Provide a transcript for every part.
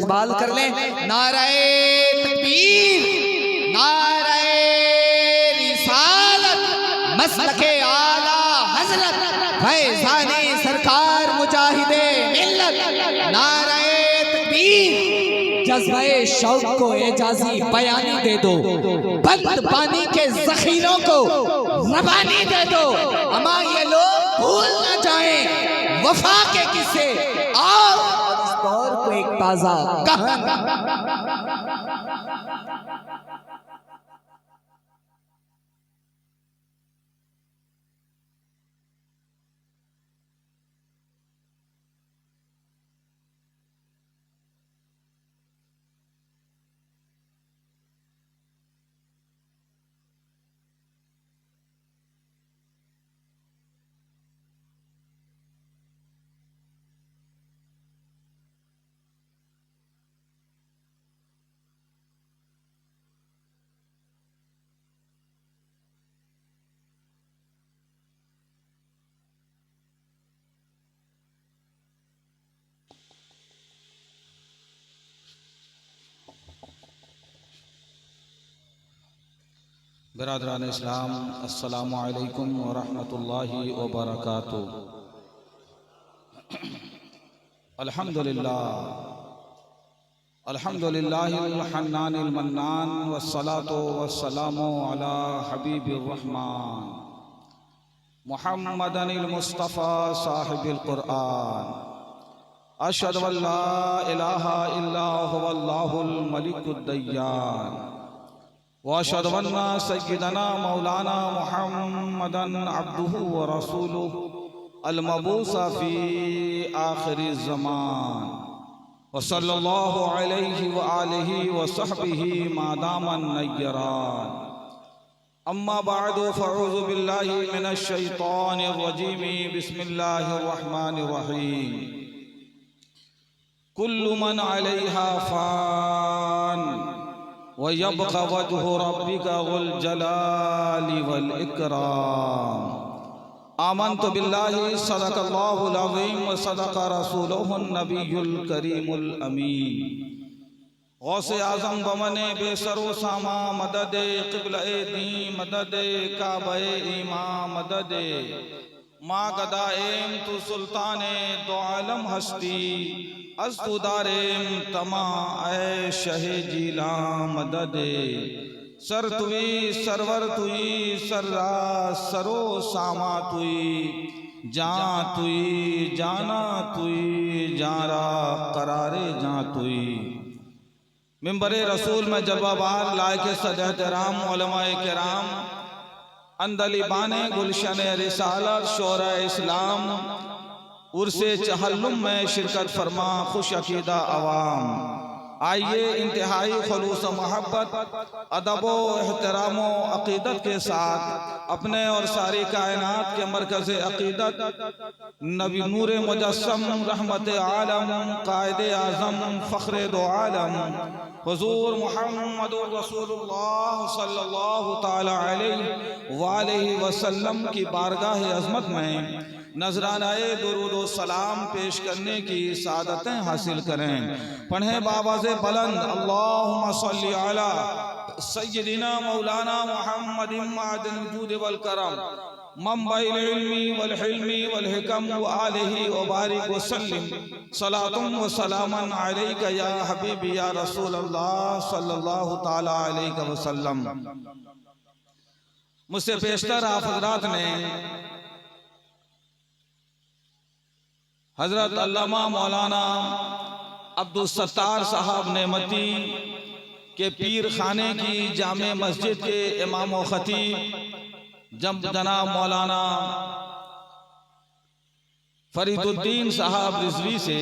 इस्तकबाल कर लें। नाराए तकबीर, नाराए रिसालत, मसलके आला हजरत फैज़ाने सरकार मुजाहिदे मिल्लत। नाराए तकबीर, जज्बे शौक को एजाजी बयानी दे दो, बंद पानी के जखीरों को रवानी दे दो। अमा ये लोग भूल न जाएं वफा के किस्से, आओ इस दौर को एक ताजा कहानी। बिरादरान इस्लाम, अस्सलामु अलैकुम व रहमतुल्लाहि व बरकातुहू। अल्हम्दुलिल्लाह, अल्हम्दुलिल्लाहिल हन्नानिल मन्नान, वस्सलातु वस्सलामु अला हबीबिर रहमान मुहम्मदनिल मुस्तफ़ा साहिबिल कुरआन। अशहदु अल्ला इलाहा इल्ला हुवल्लाहुल मलिकुद दय्यान व अशहदु अन्ना सय्यदना मौलाना मुहम्मदन अब्दुहु व रसूलुहु अल मबूसा फी आखिरी ज़मान व सल्लल्लाहु अलैहि व आलिहि व सहबिहि मादामन नय्यरान। अम्मा बअदु फ़अऊज़ु बिल्लाहि मिनश शैतानिर रजीम। बिस्मिल्लाहिर रहमानिर रहीम। कुल्लु मन अलैहा फ़ान व यब्क़ा वज्हु रब्बिका ज़ुल जलाली वल इकराम। आमन्तु बिल्लाहि सदक़ल्लाहुल अज़ीम व सदक़ रसूलुहुन नबियुल करीमुल अमीन। गौसे आज़म बमने बेसरो सामा मददे क़िबले दी मददे काबे ईमा मददे माँ गदाएम तु सुल्ताने दो आलम हस्ती अस्तुदारेम तमा ऐ शहे जीला मददे। सर तुई सरवर तुई सर्रा सरो सामा तुई जां तुई जाना तुई जारा करारे जां तुई। मिंबरे रसूल में जलवाबार लायके सदहतराम उलमाए किराम अंदली बाने गुलशन रिसालत शोरा इस्लाम उर्से चहल्लुम में शिरकत फरमा खुश अकीदा अवाम। आइए इंतहाई खलूस मोहब्बत अदब एहतराम अकीदत के साथ अपने और सारी कायनात के मरकज़ अकीदत नबी नूर मुजस्सम रहमत आलम कायदे आज़म फ़ख्र दो आलम हुज़ूर मुहम्मदुर रसूलुल्लाह सल्लल्लाहु ताला अलैहि वसल्लम की बारगाह अज़मत में नजरानाए दुरूद व सलाम पेश करने की सादतें हासिल करें। पढ़ें बाबाज़े बुलंद अल्लाहुम्मा सल्ली अला सय्यदिना मौलाना मुहम्मदिन मअदिल जूद वल करम मंबइल इल्मी वल हिल्मी वल हिकम व आलिहि व बारिक व सल्लिम सलातुम व सलामन अलैका या हबीबी या रसूल अल्लाह सल्लल्लाहु ताला अलैहि वसल्लम। मुझसे पेशतर आप हज़रात ने हज़रत अल्लामा मौलाना अब्दुल सत्तार साहब नेमती के पीर खाने की जामे मस्जिद के इमाम व खतीब जनाब मौलाना फरीदुद्दीन साहब रिजवी से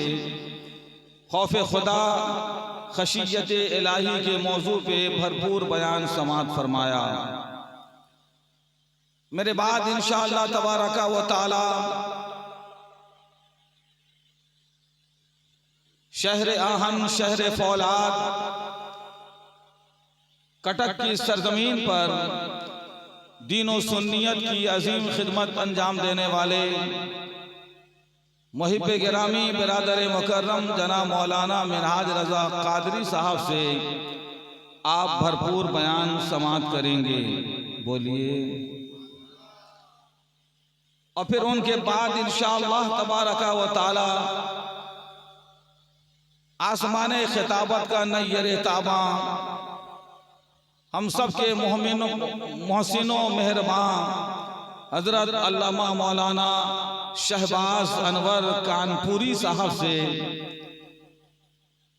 खौफ खुदा खशियत इलाही के मौजू पे भरपूर बयान समात फरमाया। मेरे बाद इंशाअल्लाह तबारका व ताला शहर आहन शहर फौलाद कटक की सरजमीन पर दीन व सुन्नियत की अजीम खिदमत अंजाम देने वाले मुहिब गिरामी बिरादर मुकर्रम जनाब मौलाना मिनहाज रज़ा कादरी साहब से आप भरपूर बयान समाअत करेंगे। बोलिए। और फिर उनके बाद इंशाअल्लाह तबारका व तआला आसमाने खिताबत का नय्यर ताबा हम सब के मोहसिनो मेहरबान हजरत अल्लामा मौलाना शहबाज अनवर कानपुरी साहब से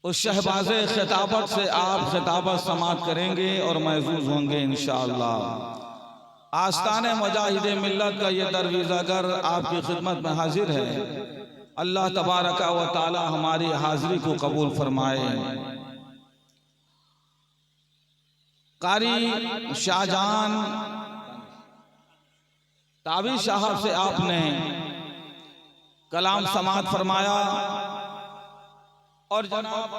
उस शहबाज खिताबत से आप खिताबत समाअत करेंगे और महजूज होंगे इंशाअल्लाह। आस्ताने मुजाहिद मिल्लत का ये दरवीज़ागर आपकी खिदमत में हाजिर है। अल्लाह तबारका व तआला हमारी हाजिरी को कबूल फरमाए। कारी शाहजहान ताबी साहब से आपने कलाम समाअत फरमाया और जनाब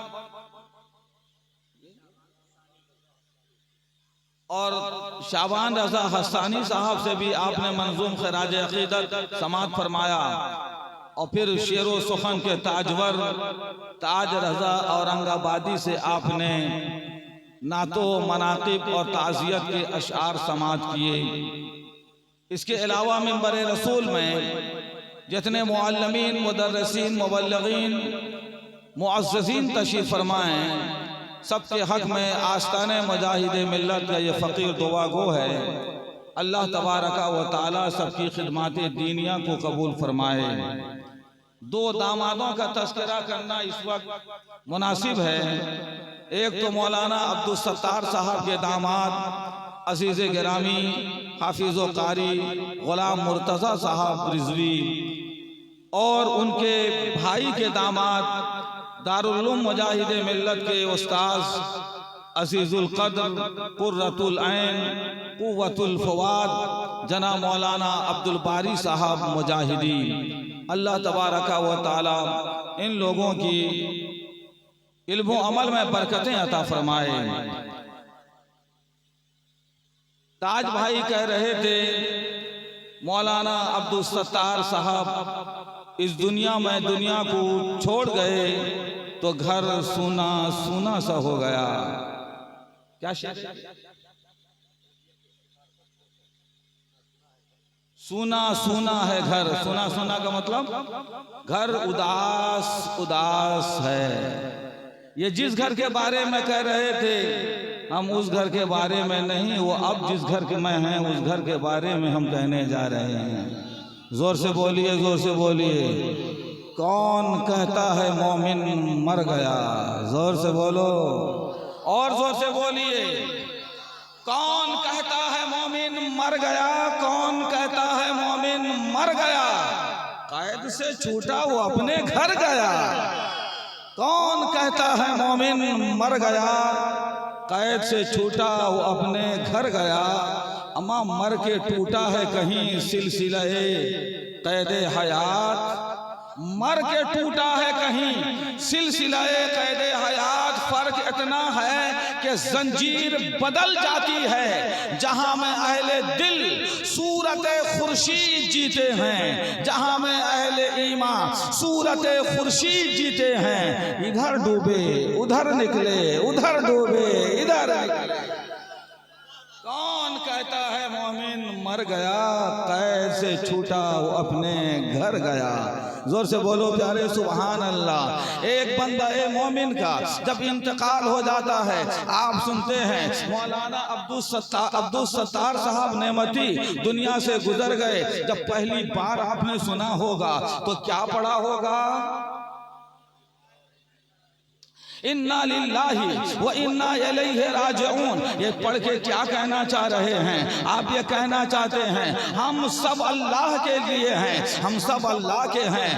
और शाबान रज़ा हस्सानी साहब से भी आपने मंजूम खराज अकीदत समाअत फरमाया। और फिर शेर व सुखन के ताजवर ताज रज़ा औरंगाबादी से आपने नातो मनाकिब और ताज़ियत के अशआर समाअत किए। इसके अलावा मिंबर रसूल में जितने मुअल्लिमीन मुदर्रिसीन मुबल्लिगीन मुअज़्ज़ज़ीन तशरीफ़ फरमाएं, सबके हक में आस्ताने मुजाहिद मिल्लत का ये फ़कीर दुआ गो है। अल्लाह तबारका व तआला सबकी खिदमात दीनिया को कबूल फरमाए। दो दामादों का तज़किरा करना इस वक्त मुनासिब है। एक तो मौलाना अब्दुल सत्तार साहब के दामाद अजीज़ गिरामी हाफिज़ व कारी ग़ुलाम मुर्तज़ा साहब रिज़वी और उनके भाई के दामाद दारुल उलूम मुजाहिद मिल्लत के उस्ताज़ अज़ीज़ुल क़द्र क़ुर्रतुल ऐन क़ुव्वतुल फ़वाद जनाब मौलाना अब्दुल बारी साहब मुजाहिदी। अल्लाह तबारका व तआला इन लोगों की इल्म व अमल में बरकतें अता फरमाए। ताज भाई कह रहे थे मौलाना अब्दुल सत्तार साहब इस दुनिया में दुनिया को छोड़ गए तो घर सूना सूना सा हो गया। क्या सूना सूना है घर। सूना सूना का मतलब घर उदास उदास है। ये जिस घर के बारे में कह रहे थे हम उस घर के बारे में नहीं, वो अब जिस घर के में हैं उस घर के बारे में हम कहने जा रहे हैं। जोर से बोलिए, जोर से बोलिए। कौन कहता है मोमिन मर गया? जोर से बोलो और जोर से बोलिए। कौन कहता है मोमिन मर गया? कौन कहता है मोमिन मर गया? कैद से छूटा वो अपने घर गया। कौन कहता है मोमिन मर गया? कैद से छूटा वो अपने घर गया। अमा मर के टूटा है कहीं सिलसिले कैदे हयात। मर के टूटा है कहीं सिलसिले कैदे हयात। फर्क इतना है कि जंजीर बदल जाती है। जहां में अहले दिल सूरत खुर्शीद जीते हैं, जहां में अहले ईमान सूरत खुर्शीद जीते हैं। इधर डूबे उधर निकले, उधर डूबे इधर निकले। कौन कहता है मोमिन मर गया? कैद से छूटा वो अपने घर गया। जोर से बोलो प्यारे सुभान अल्लाह। एक बंदा ए मोमिन का जब इंतकाल हो जाता है, आप सुनते हैं मौलाना अब्दुल सत्तार साहब नेमती दुनिया से गुजर गए। जब पहली बार आपने सुना होगा तो क्या पढ़ा होगा? इन्ना लिल्लाहि व इन्ना इलैहि राजिऊन। ये पढ़ के क्या कहना चाह रहे हैं? आप ये कहना चाहते हैं हम सब अल्लाह के लिए हैं, हम सब अल्लाह के हैं।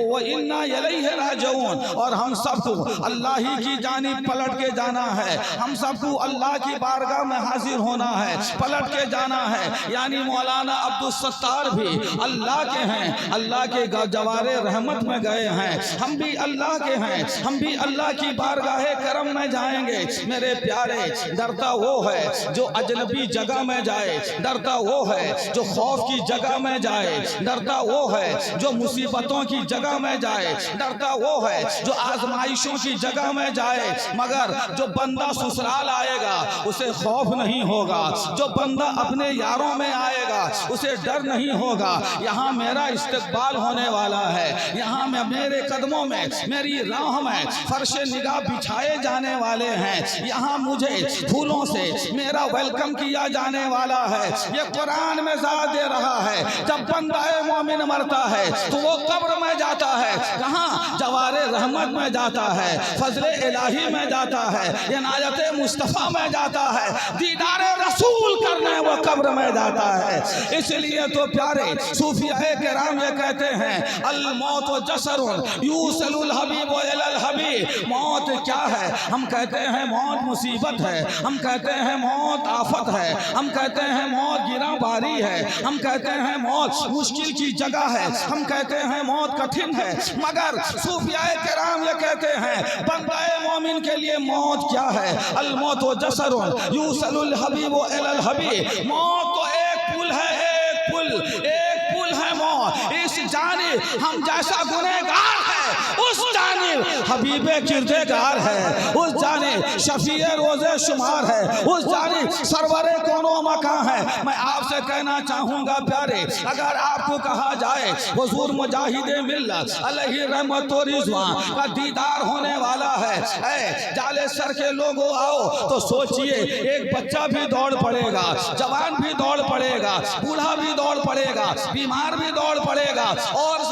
व इन्ना इलैहि राजिऊन, और हम सबको अल्लाह ही की जानिब पलट के जाना है। हम सबको अल्लाह की बारगाह में हाजिर होना है, पलट के जाना है। यानी मौलाना अब्दुल सत्तार भी अल्लाह के हैं, अल्लाह के जवारे रहमत में गए हैं। हम भी अल्लाह के हैं, हम भी अल्लाह की बारगाह बारगाहे करम में जाएंगे मेरे प्यारे। डरता वो है जो अजनबी जगह में जाए, डरता वो है जो खौफ की जगह में जाए, डरता वो है जो मुसीबतों की जगह में जाए, डरता वो है जो आजमाइशों की जगह में जाए। मगर जो बंदा ससुराल आएगा उसे खौफ नहीं होगा, जो बंदा अपने यारों में आएगा उसे डर नहीं होगा। यहाँ मेरा इस्तकबाल होने वाला है, यहाँ मैं मेरे कदमों में, मेरी राह में फर्श निगाह बिछाए जाने वाले हैं। यहाँ मुझे फूलों से मेरा वेलकम किया जाने वाला है। ये कुरान में ज़ात दे रहा है, जब बंदा मोमिन मरता है तो वो कब्र में जाता है, कहाँ? जवारे रहमत में जाता है, फजले इलाही में जाता है, इनायत मुस्तफ़ा में जाता है, दीदारे रसूल करने वो कब्र में जाता है। इसलिए तो प्यारे सूफिया किराम ये कहते हैं, अल मौत व जसरुन यूसलुल हबीब व इलल हबीब। मौत क्या है? हम कहते हैं मौत मुसीबत है, हम कहते हैं मौत आफत है, हम कहते हैं मौत गिराबारी है, हम कहते हैं मौत मुश्किल की जगह है, हम कहते हैं मौत कठिन है। मगर सूफिया किराम ये कहते हैं बंदाए मोमिन के लिए मौत क्या है? अल मौत व जसरुन यूसलुल हबीब व इलल हबीब। मौत तो एक पुल है, एक पुल है मौत। इस जानिब हम जैसा गुनहगार है, उस जानिब हबीबे किरदेगार है, उस जानिब शफीए रोज़े शुमार है, उस जानिब सरवरे कोनो मकान है। मैं आपसे कहना चाहूँगा प्यारे, अगर आपको कहा जाए हुजूर मुजाहिदे मिल्लत अलैहि रहमत व रिज़वान का दीदार होने वाला है, जाले सर के लोगों आओ, तो सोचिए एक बच्चा भी दौड़ पड़ेगा, जवान भी दौड़ पड़ेगा, बूढ़ा भी दौड़ पड़ेगा, बीमार भी दौड़ पड़ेगा और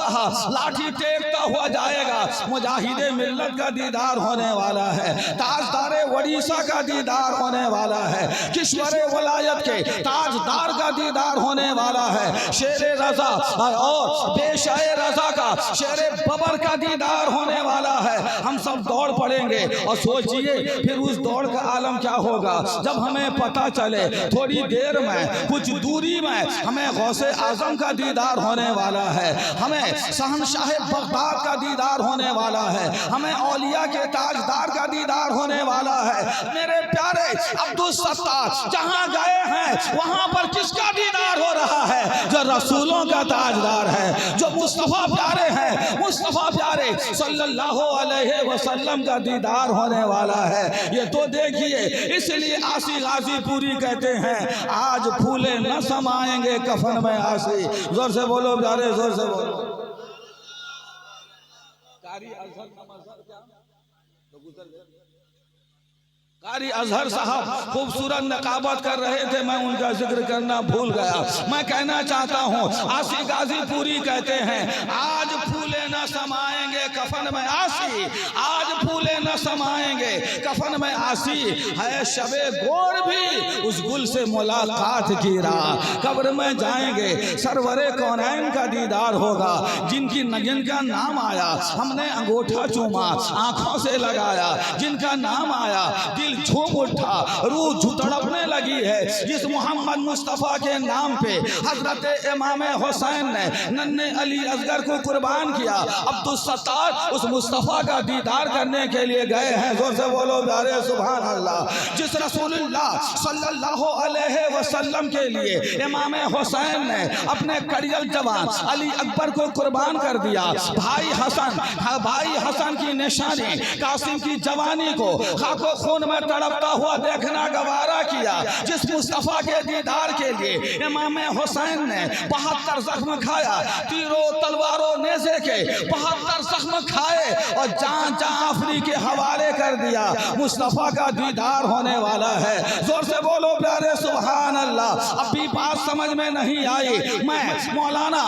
लाठी टेकता हुआ जाएगा। मुजाहिदे मिल्लत का दीदार होने वाला है, ताजदारे उड़ीसा का दीदार होने वाला है, किश्वरे वलायत के ताजदार का दीदार होने वाला है, शेरे रजा और बेशाए रजा का शेरे बबर का दीदार होने वाला है। हम सब दौड़ पड़ेंगे और सोचिए फिर उस दौड़ का आलम क्या होगा जब हमें पता चले थोड़ी देर में, कुछ दूरी में हमें गौसे आजम का दीदार होने वाला है, हमें शहनशाह बगदाद का दीदार होने वाला है, हमें औलिया के ताजदार का दीदार होने वाला है। मेरे प्यारे अब्दुल सत्तार जहाँ गए हैं वहाँ पर किसका दीदार हो रहा है? जो रसूलों का ताजदार है, जो मुस्तफ़ा प्यारे हैं, मुस्तफ़ा प्यारे सल्लल्लाहु अलैहि वसल्लम का दीदार होने वाला है। ये तो देखिए, इसलिए आसी गाजी पूरी कहते हैं, आज फूले न समाएंगे कफन में आसी। जोर से बोलो प्यारे, जोर से बोलो। कारी अजहर साहब खूबसूरत नकाबत कर रहे थे, मैं उनका जिक्र करना भूल गया। मैं कहना चाहता हूँ, आसी गाजी पूरी कहते हैं, आज फूले न समाएंगे कफन में आसी, आज फूले न समाएंगे कफन में आसी है। शबे गोर भी उस गुल से मुलाकात की राह, कब्र में जाएंगे सरवरे कौनैन का दीदार होगा। जिनका नाम आया हमने अंगूठा चूमा, आंखों से लगाया, जिनका नाम आया दिल झूम उठा, रूह तड़पने लगी है। जिस मोहम्मद मुस्तफ़ा के नाम पे हजरत इमाम हुसैन ने नन्हे अली असगर को कुर्बान किया, अब्दुल सत्तार उस मुस्तफ़ा का दीदार करने के लिए गए हैं। जोर से बोलो प्यारे सुभान अल्लाह। जिस रसूलुल्लाह सल्लल्लाहु अलैहि वसल्लम के लिए इमाम हुसैन ने अपने कड़ियल जवान अली अकबर को कुर्बान कर दिया, भाई हसन की निशानी कासिम की जवानी को खाको खून में तड़पता हुआ देखना गवारा किया। जिस मुस्तफ़ा के दीदार के लिए इमाम हुसैन ने 72 जख्म खाया, तीरों तलवारों नेज़े के 72 जख्म खाए और जान आफरी के हवाले कर दिया। मुस्तफ़ा का दीदार होने वाला है। जोर से बोलो प्यारे सुभान अल्लाह। अभी बात समझ में नहीं आई, मैं मौलाना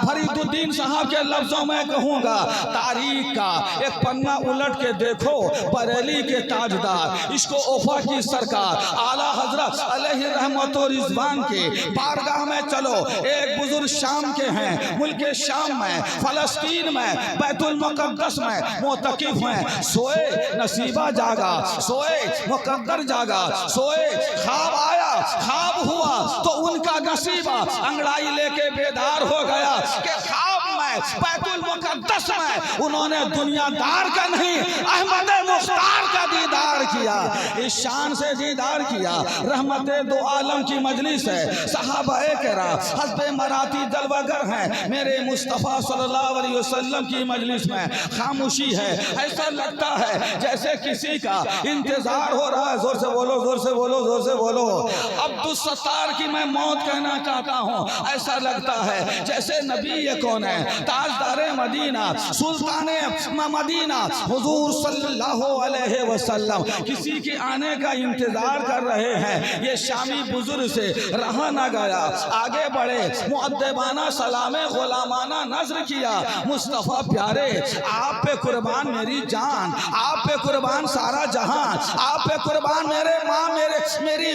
फरीदुद्दीन साहब के लफ्जों में कहूँगा, तारीख का एक पन्ना उलट के देखो, बरेली के ताजदार इसको ओफा की सरकार आला हजरत अलैहि रहमत व रिज़वान के बारगाह में चलो। एक बुजुर्ग शाम के हैं, मुल्क शाम में, फलस्तीन में, बैतुल मुक़द्दस में मोतकिफ हैं। सोए नसीबा जागा, सोए मुक़द्दर जागा, सोए ख्वाब आया, ख्वाब हुआ तो उनका नसीबा अंगड़ाई लेके बेदार हो गया कि ख्वाब में बैतुल मुक़द्दस में उन्होंने दुनियादार का नहीं अहमद मुख्तार किया, इस शान से दीदार किया। रहमत दो आलम की मजलिस है, सहाबाए किराम हस्बे मराती जलवागर हैं। मेरे मुस्तफ़ा सल्लल्लाहु अलैहि वसल्लम की मजलिस में खामोशी है। ऐसा लगता है जैसे किसी का इंतजार हो रहा है। जोर से बोलो, जोर से बोलो, जोर से बोलो। अब्दुल सत्तार की मैं मौत कहना चाहता हूँ। ऐसा लगता है जैसे नबी ये कौन है, ताजदारे मदीना, सुल्ताने मदीना हुजूर सल्लल्लाहु अलैहि वसल्लम किसी के आने का इंतजार कर रहे हैं। ये शामी बुजुर्ग से रहा ना गया, आगे बढ़े, मुअद्दिबाना सलामे गुलामाना नजर किया। मुस्तफ़ा प्यारे, आप पे कुर्बान मेरी जान, आप पे कुर्बान सारा जहां, आप पे कुर्बान मेरे माँ,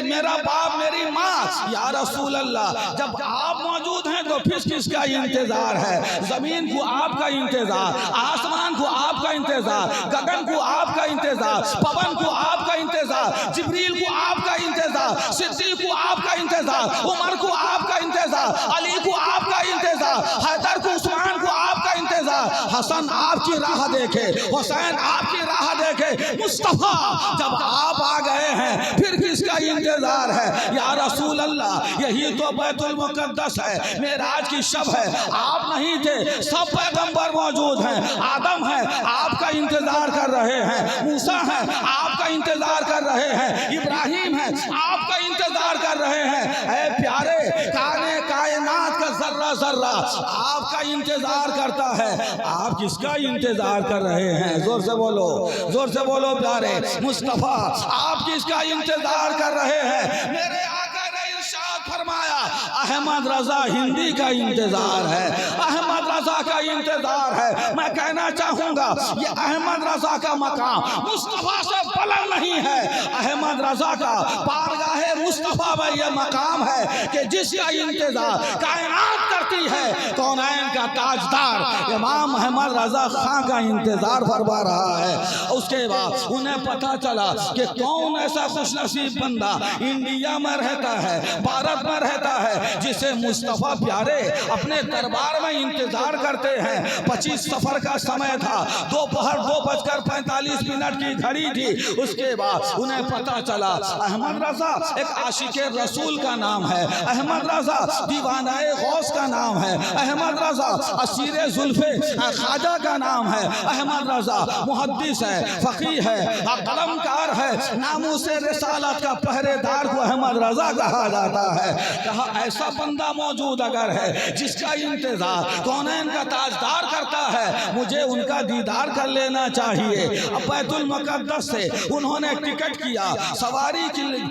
मेरा बाप, मेरी माँ। या रसूल अल्लाह, जब आप मौजूद हैं तो फिर किसका इंतजार है? जमीन को आपका इंतजार, आसमान को आपका इंतजार, गगन को आपका इंतजार, पवन को आपका इंतजार, जिब्रील को आपका इंतजार, सिद्दीक को आपका इंतजार, उमर को आपका इंतजार, अली को आपका इंतजार, हैदर को, उस्मान को आपका इंतजार, हसन आपकी राह देखे, हुसैन आपकी राह देखे। मुस्तफा जब आप आ गए हैं फिर किसका इंतजार है? या रसूल अल्लाह, यही तो बैतुल मुक़द्दस है, मेराज की शब है। आप नहीं थे, सब पैगंबर मौजूद हैं। आदम है, आपका इंतजार कर रहे हैं। मूसा है, आपका इंतजार कर रहे हैं। इब्राहिम है, आपका इंतजार कर रहे हैं। ऐ प्यारे, काने कायनात का जर्रा जर्रा आपका इंतजार करता है। आप किसका इंतजार कर रहे हैं? जोर से बोलो, जोर से बोलो प्यारे। मुस्तफा आप किसका इंतजार कर रहे हैं? मेरे आका ने इरशाद फरमाया, अहमद रजा हिंदी का इंतजार है, अहमद रजा का इंतजार है। मैं कहना चाहूंगा ये अहमद रजा का मकाम मुस्तफा से बुलंद नहीं है। अहमद रजा का बारगाहे मुस्तफा में यह मकाम है कि जिसका इंतजार कायनात करती है। कौनैन का ताजदार इमाम अहमद रजा खां का इंतजार फरमा रहा है। उसके बाद उन्हें पता चला कि कौन ऐसा खुशनसीब बंदा इंडिया में रहता है, भारत में रहता है, जिसे मुस्तफा प्यारे अपने दरबार में इंतजार करते हैं। 25 सफर का समय था, दोपहर 2:45 की घड़ी थी। उसके बाद उन्हें पता चला अहमद रजा एक आशिके रसूल का नाम है, अहमद रजा दीवानाए गौस का नाम है, अहमद रजा असीरे जुल्फे ख्वाजा का नाम है, अहमद रजा मुहद्दिस है, फकीह है, कलमकार है, नामूसे रिसालत का पहरेदार को अहमद रजा कहा जाता है। कहा ऐसा बंदा मौजूद अगर है जिसका इंतजार कौनैन का ताजदार करता है, मुझे उनका दीदार कर लेना चाहिए। अब बैतुल मुक़द्दस से उन्होंने टिकट किया, सवारी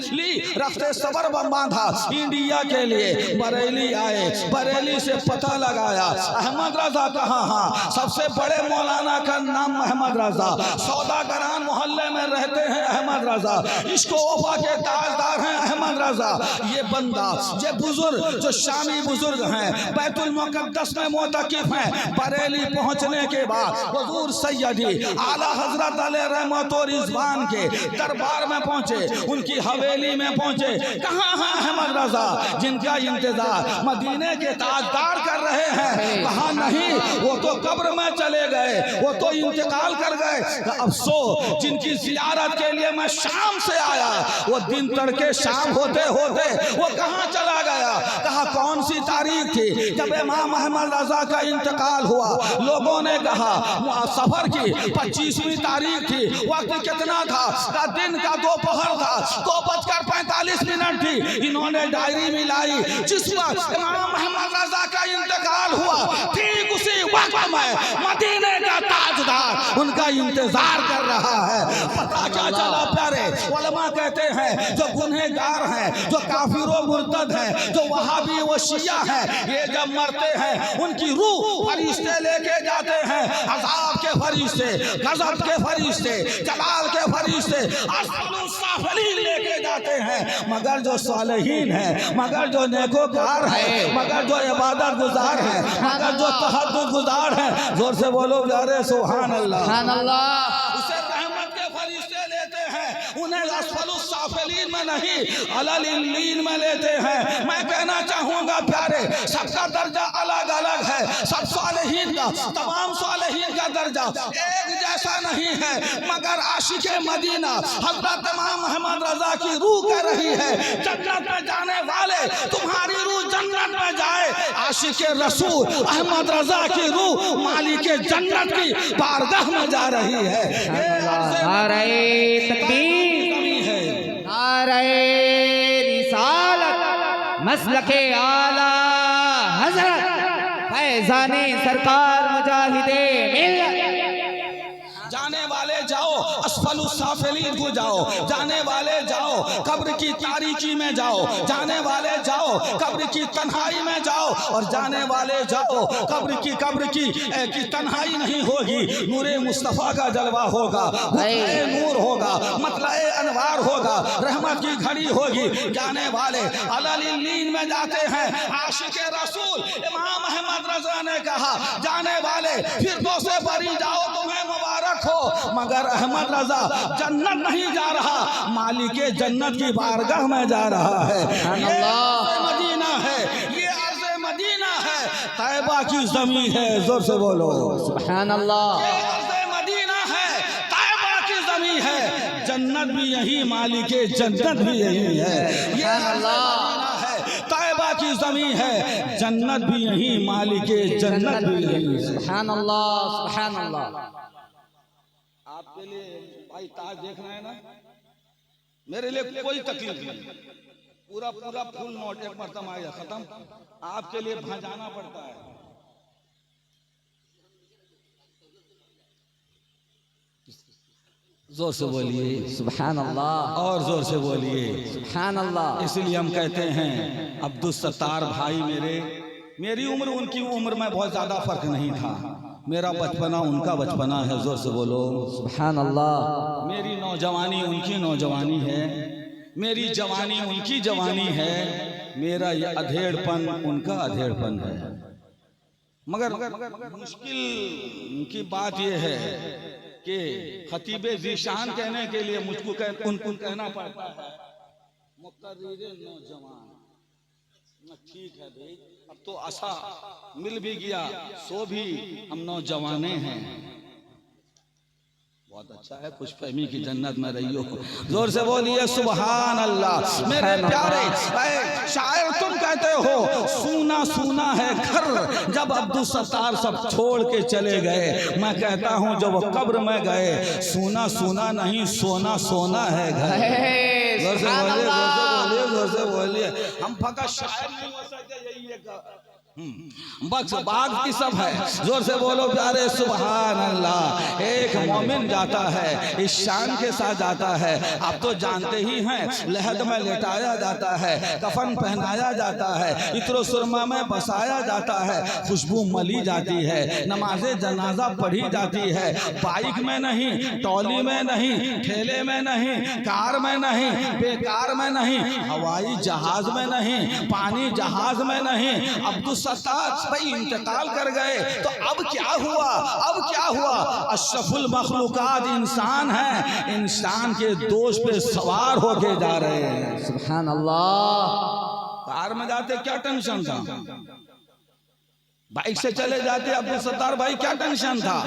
ली, रफ्ते सफर बांधा इंडिया के लिए। बरेली आए, बरेली से पता लगाया अहमद रजा कहाँ। हाँ, सबसे बड़े मौलाना का नाम अहमद रजा, सौदागरान मोहल्ले में रहते हैं अहमद रजा, इश्क वफा के ताजदार हैं अहमद रजा। ये बंदा, ये बुजुर्ग जो शामी बुजुर्ग हैं, बैतुल मुक़द्दस में मोतकिफ हैं। बरेली पहुंचने के बाद हुजूर सैयदी आला हजरत अलैहि रहमत और रिज़वान के दरबार में पहुंचे, उनकी हवेली में पहुंचे। कहाँ हैं अहमद रजा जिनका इंतजार मदीने के ताजदार कर रहे हैं? कहाँ नहीं, वो तो कब्र में चले गए, वो तो इंतकाल कर गए। अफसोस जिनकी जियारत के लिए मैं शाम से आया, वो दिन तड़के शाम होते होते वो कहाँ चला गया? कहा कौन सी तारीख थी जब इमाम अहमद रजा का इंतकाल हुआ? लोगों ने कहा सफर की 25वीं तारीख थी। वक्त कितना था? का दिन का दोपहर था, 2:45 थी। इन्होंने डायरी मिलाई, जिस वक्त इमाम अहमद रजा का इंतकाल हुआ ठीक उसी वक्त में मदीने का ताजदार उनका इंतजार कर रहा है। पता क्या चला प्यारे? उलमा कहते हैं जो गुनहगार हैं, जो काफिरों मुर्तद हैं, जो वहाबी व शिया हैं, ये जब मरते हैं उनकी रूह फरिश्ते लेके जाते हैं। अज़ाब के फरिश्ते, गज़ब के फरिश्ते, जलाल के फरिश्ते, अस्सलाफलीन लेके जाते हैं। मगर जो सालिहीन हैं, मगर जो नेकोकार हैं, मगर जो इबादत गुजार हैं, मगर जो तहज्जुद गुजार हैं, जोर से बोलो प्यारे सुभान अल्लाह, सुभान अल्लाह। उसे रहमत के फरिश्ते लेते हैं। उन्हें अस्फलुस साफिलीन में नहीं अलल इल्लीन में लेते हैं। मैं कहना चाहूंगा प्यारे, सबका दर्जा अलग अलग है, सब सालेहीन का, तमाम सालेहीन का दर्जा एक जैसा नहीं है, मगर आशिके मदीना हजरत इमाम अहमद रजा की रूह कह रही है जन्नत में जाने वाले तुम्हारी रूह जन्नत में जाए। आशिके रसूल अहमद रजा की रूह मालिक जन्नत की बारगाह में जा रही है। नारे तकबीर, नारे रिसालत, मसलके आला हजरत फैजाने सरकार मुजाहिदे मिल्लत। जाने वाले जाओ अस्फलुस साफिलीन को जाओ, जाने वाले जाओ कब्र की तारीकी में जाओ, जाने वाले जाओ कब्र की तन्हाई में जाओ, और जाने वाले जाओ कब्र की तन्हाई नहीं होगी, नूरे मुस्तफ़ा का जलवा होगा, नूर होगा, मतलाए अनवार होगा, रहमत की घड़ी होगी। जाने वाले अलल इल्लीन में जाते हैं। आशिके रसूल इमाम अहमद रजा ने कहा जाने वाले फिरदौसे बरी जाओ तुम्हें मुबारक हो, मगर अहमद रजा जन्नत नहीं जा रहा, मालिके जन्नत की बारगाह में जा रहा है। ये अर्ज़ मदीना है, ये अर्ज़ मदीना है, तैबा की ज़मीन है, जोर से बोलो सुभान अल्लाह। ये अर्ज़ मदीना है, तैबा की ज़मीन है, जन्नत भी यही, मालिके जन्नत भी यही है। ये अर्ज़ मदीना है, तैबा की ज़मीन है, जन्नत भी यही, मालिके जन्नत भी यही। सुभान अल्लाह, सुभान अल्लाह। आपके लिए भाई ताज देखना है ना, मेरे लिए कोई तकलीफ नहीं, पूरा पूरा फुल नोट एक मरतबा आया खत्म, आपके लिए भजाना पड़ता है। जोर से बोलिए सुभान अल्लाह, और जोर से बोलिए सुभान अल्लाह। इसलिए हम कहते हैं अब्दुल सत्तार भाई मेरी उम्र उनकी उम्र में बहुत ज्यादा फर्क नहीं था, मेरा बचपना उनका बचपना है, जोर से बोलो सुभान अल्लाह। मेरी नौजवानी उनकी नौजवानी है, मेरी जवानी उनकी जवानी है, मेरा ये अधेड़पन उनका अधेड़पन है। मगर मुश्किल की बात यह है कि खतीबे ज़ीशान कहने के लिए मुझको उनको कहना पड़ता है मुक़र्रिरे नौजवान। ठीक है भाई, अब तो आशा मिल भी गया, सो भी हम नौजवाने हैं। बहुत अच्छा है, खुशफहमी की जन्नत में रहियो। जोर से बोलिए सुभान अल्लाह। मेरे प्यारे शायर तुम कहते हो सूना सूना है घर, जब अब्दुल सत्तार सब छोड़ के चले गए, मैं कहता हूँ जब कब्र में गए सूना सूना नहीं सोना सोना है घर। जोर से बोलिए, जोर से बोलिए, जोर से बोलिए। हम फकत शायर नहीं हो सकते, यही एक बक्स बाग की सब है। जोर से बोलो प्यारे सुभान अल्लाह। एक मोमिन जाता है इस शान के साथ जाता है, आप तो जानते ही हैं, लहद में लेटाया जाता है, कफन पहनाया जाता है, इत्रो सुरमा में बसाया जाता है, खुशबू मली जाती है, नमाजे जनाजा पढ़ी जाती है, बाइक में नहीं, टॉली में नहीं, ठेले में नहीं, कार में नहीं, बेकार में नहीं, हवाई जहाज में नहीं, पानी जहाज में नहीं। अब्दुल सत्तार भाई इंतकाल कर गए, तो अब क्या हुआ, अब क्या हुआ? अशरफुल मखलूकात इंसान है, इंसान के दोष पे सवार होके जा रहे हैं। सुभान अल्लाह। कार में जाते क्या टेंशन था, बाइक से चले जाते अब्दुल सत्तार भाई क्या टेंशन था?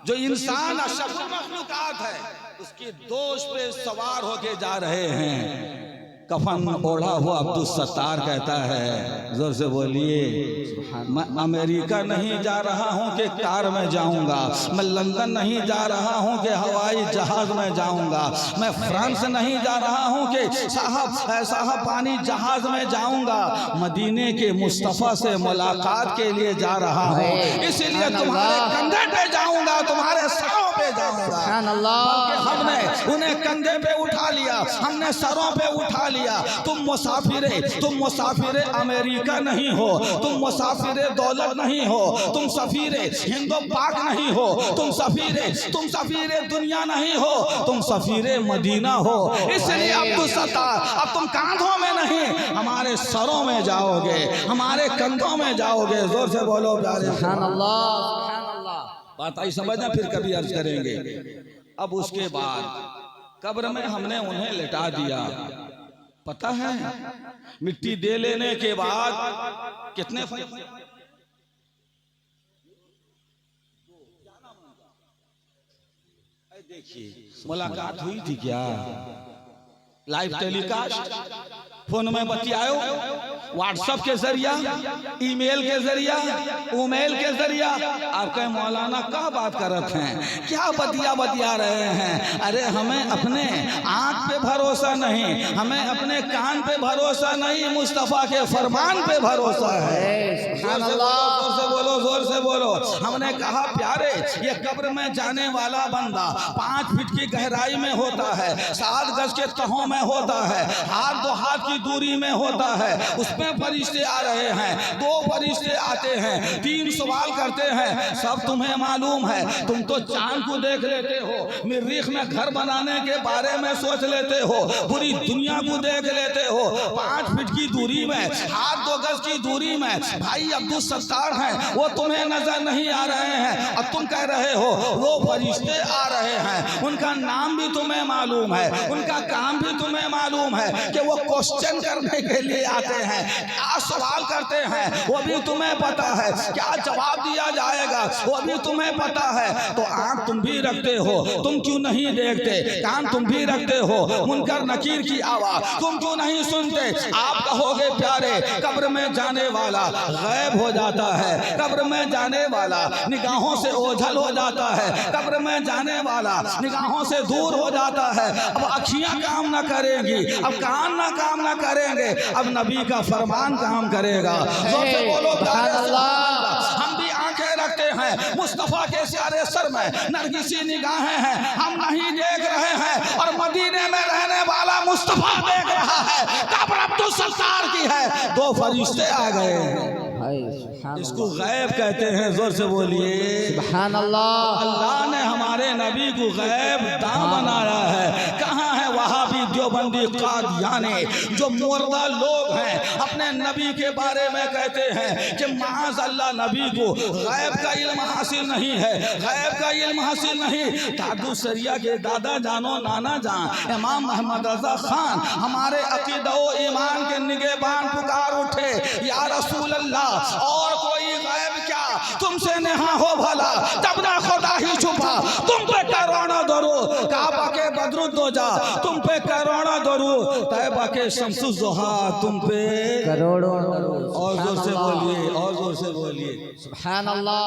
जो इंसान अशरफुल मखलूकात है उसके दोष पे सवार होके जा रहे हैं। कफन ओढ़ा हुआ अब्दुल सत्तार कहता है, जोर से बोलिए, मैं अमेरिका नहीं जा रहा हूँ कि कार में जाऊंगा, मैं लंदन नहीं जा रहा हूँ कि हवाई जहाज में जाऊंगा, मैं फ्रांस नहीं जा रहा हूँ कि साहब पानी जहाज में जाऊंगा, मदीने के मुस्तफ़ा से मुलाकात के लिए जा रहा हूँ, इसलिए तुम्हारे कंधे पे जाऊंगा, तुम्हारे सरों पे जाऊंगा। हमने उन्हें कंधे पे उठा लिया, हमने सरों पे उठा लिया। तुम मुसाफिरे अमेरिका नहीं हो, तुम मुसाफिरे दौलत नहीं हो, तुम सफीरे हिंदो पाक नहीं हो, तुम सफीरे दुनिया नहीं हो, तुम सफीरे मदीना हो। इसलिए अब्दुल सत्तार अब तुम कांधों में नहीं, हमारे सरों में जाओगे, हमारे कंधों में जाओगे। जोर से बोलो प्यारे सुभान अल्लाह। बात आई समझना, फिर कभी अर्ज करेंगे। अब उसके बाद कब्र में हमने उन्हें लिटा दिया। पता है मिट्टी दे लेने के बाद कितने देखिए मुलाकात हुई थी क्या? लाइव टेलीकास्ट, फोन में बतियाओ, व्हाट्सएप के जरिया, ईमेल के जरिया, उमेल के जरिया। आपके मौलाना क्या बात कर रहे हैं, क्या बतिया रहे हैं? अरे हमें अपने आंख पे भरोसा नहीं, हमें अपने कान पे भरोसा नहीं, मुस्तफा के फरमान पे भरोसा है। जोर से बोलो, जोर से बोलो। हमने कहा प्यारे, ये कब्र में जाने वाला बंदा 5 फीट की गहराई में होता है, 7 गज के तहों में होता है, हाथ 2 हाथ की दूरी में होता है। उसमें फरिश्ते आ रहे हैं, 2 फरिश्ते आते हैं, 3 सवाल करते हैं। सब तुम्हें मालूम है, तुम तो चांद को देख लेते हो, मरीख में घर बनाने के बारे में सोच लेते हो, पूरी दुनिया को देख लेते हो। 5 फीट की दूरी में, हाथ 2 गज की दूरी में भाई अब्दुल सत्तार हैं, वो तुम्हें नजर नहीं आ रहे हैं। और तुम कह रहे हो वो फरिश्ते आ रहे हैं। उनका नाम भी तुम्हें मालूम है, उनका काम भी तुम्हें मालूम है कि वो क्वेश्चन करने के लिए आते हैं, क्या सवाल करते हैं वो भी तुम्हें पता है, क्या जवाब दिया जाएगा वो भी तुम्हें पता है। तो आंख तुम भी रखते हो, तुम क्यों नहीं देखते? कान तुम भी रखते हो, मुनकर नकीर की आवाज तुम क्यों नहीं सुनते? आप कहोगे प्यारे, कब्र में जाने वाला गायब हो जाता है, कब्र में जाने वाला निगाहों से ओझल हो जाता है, कब्र में जाने वाला निगाहों से दूर हो जाता है। अब अखियां काम ना करेंगी, अब कान ना काम ना करेंगे, अब नबी का फरमान काम करेगा। जोर से बोलो प्यारे अल्लाह। हम भी आंखें रखते हैं, मुस्तफा के प्यारे सर में नरगिसी निगाहें हैं, हम नहीं देख रहे हैं, और मदीने में रहने वाला मुस्तफा देख रहा है। कब्र अब्दुल सत्तार की है, 2 फरिश्ते आ गए। इसको गैब कहते हैं। जोर से बोलिए सुभान अल्लाह। अल्लाह ने हमारे नबी को गैब दां बनाया है। कहाँ है वहाबी, देवबंदी, कादियानी, जो मुर्दा लोग हैं, अपने नबी के बारे में कहते हैं कि माज़ अल्लाह नबी को गैब का इल्म हासिल नहीं है, गैब का इल्म हासिल नहीं। दादू सरिया के दादा जानो नाना जान इमाम मोहम्मद रजा खान हमारे अकीदा व ईमान के निगहबान पुकार उठे, या रसूल अल्लाह, और कोई गैब क्या तुमसे नेहा हो भला? तब ना खुदा ही छुपा, तुम पे करोड़ों दरूद, काबा के बदरुद्दोजा तुम पे करोड़ों दरूद, तैबा के शम्सुज़्ज़ोहा तुम पे करोड़ों। और जोर से बोलिए, और जोर से बोलिए सुभान अल्लाह।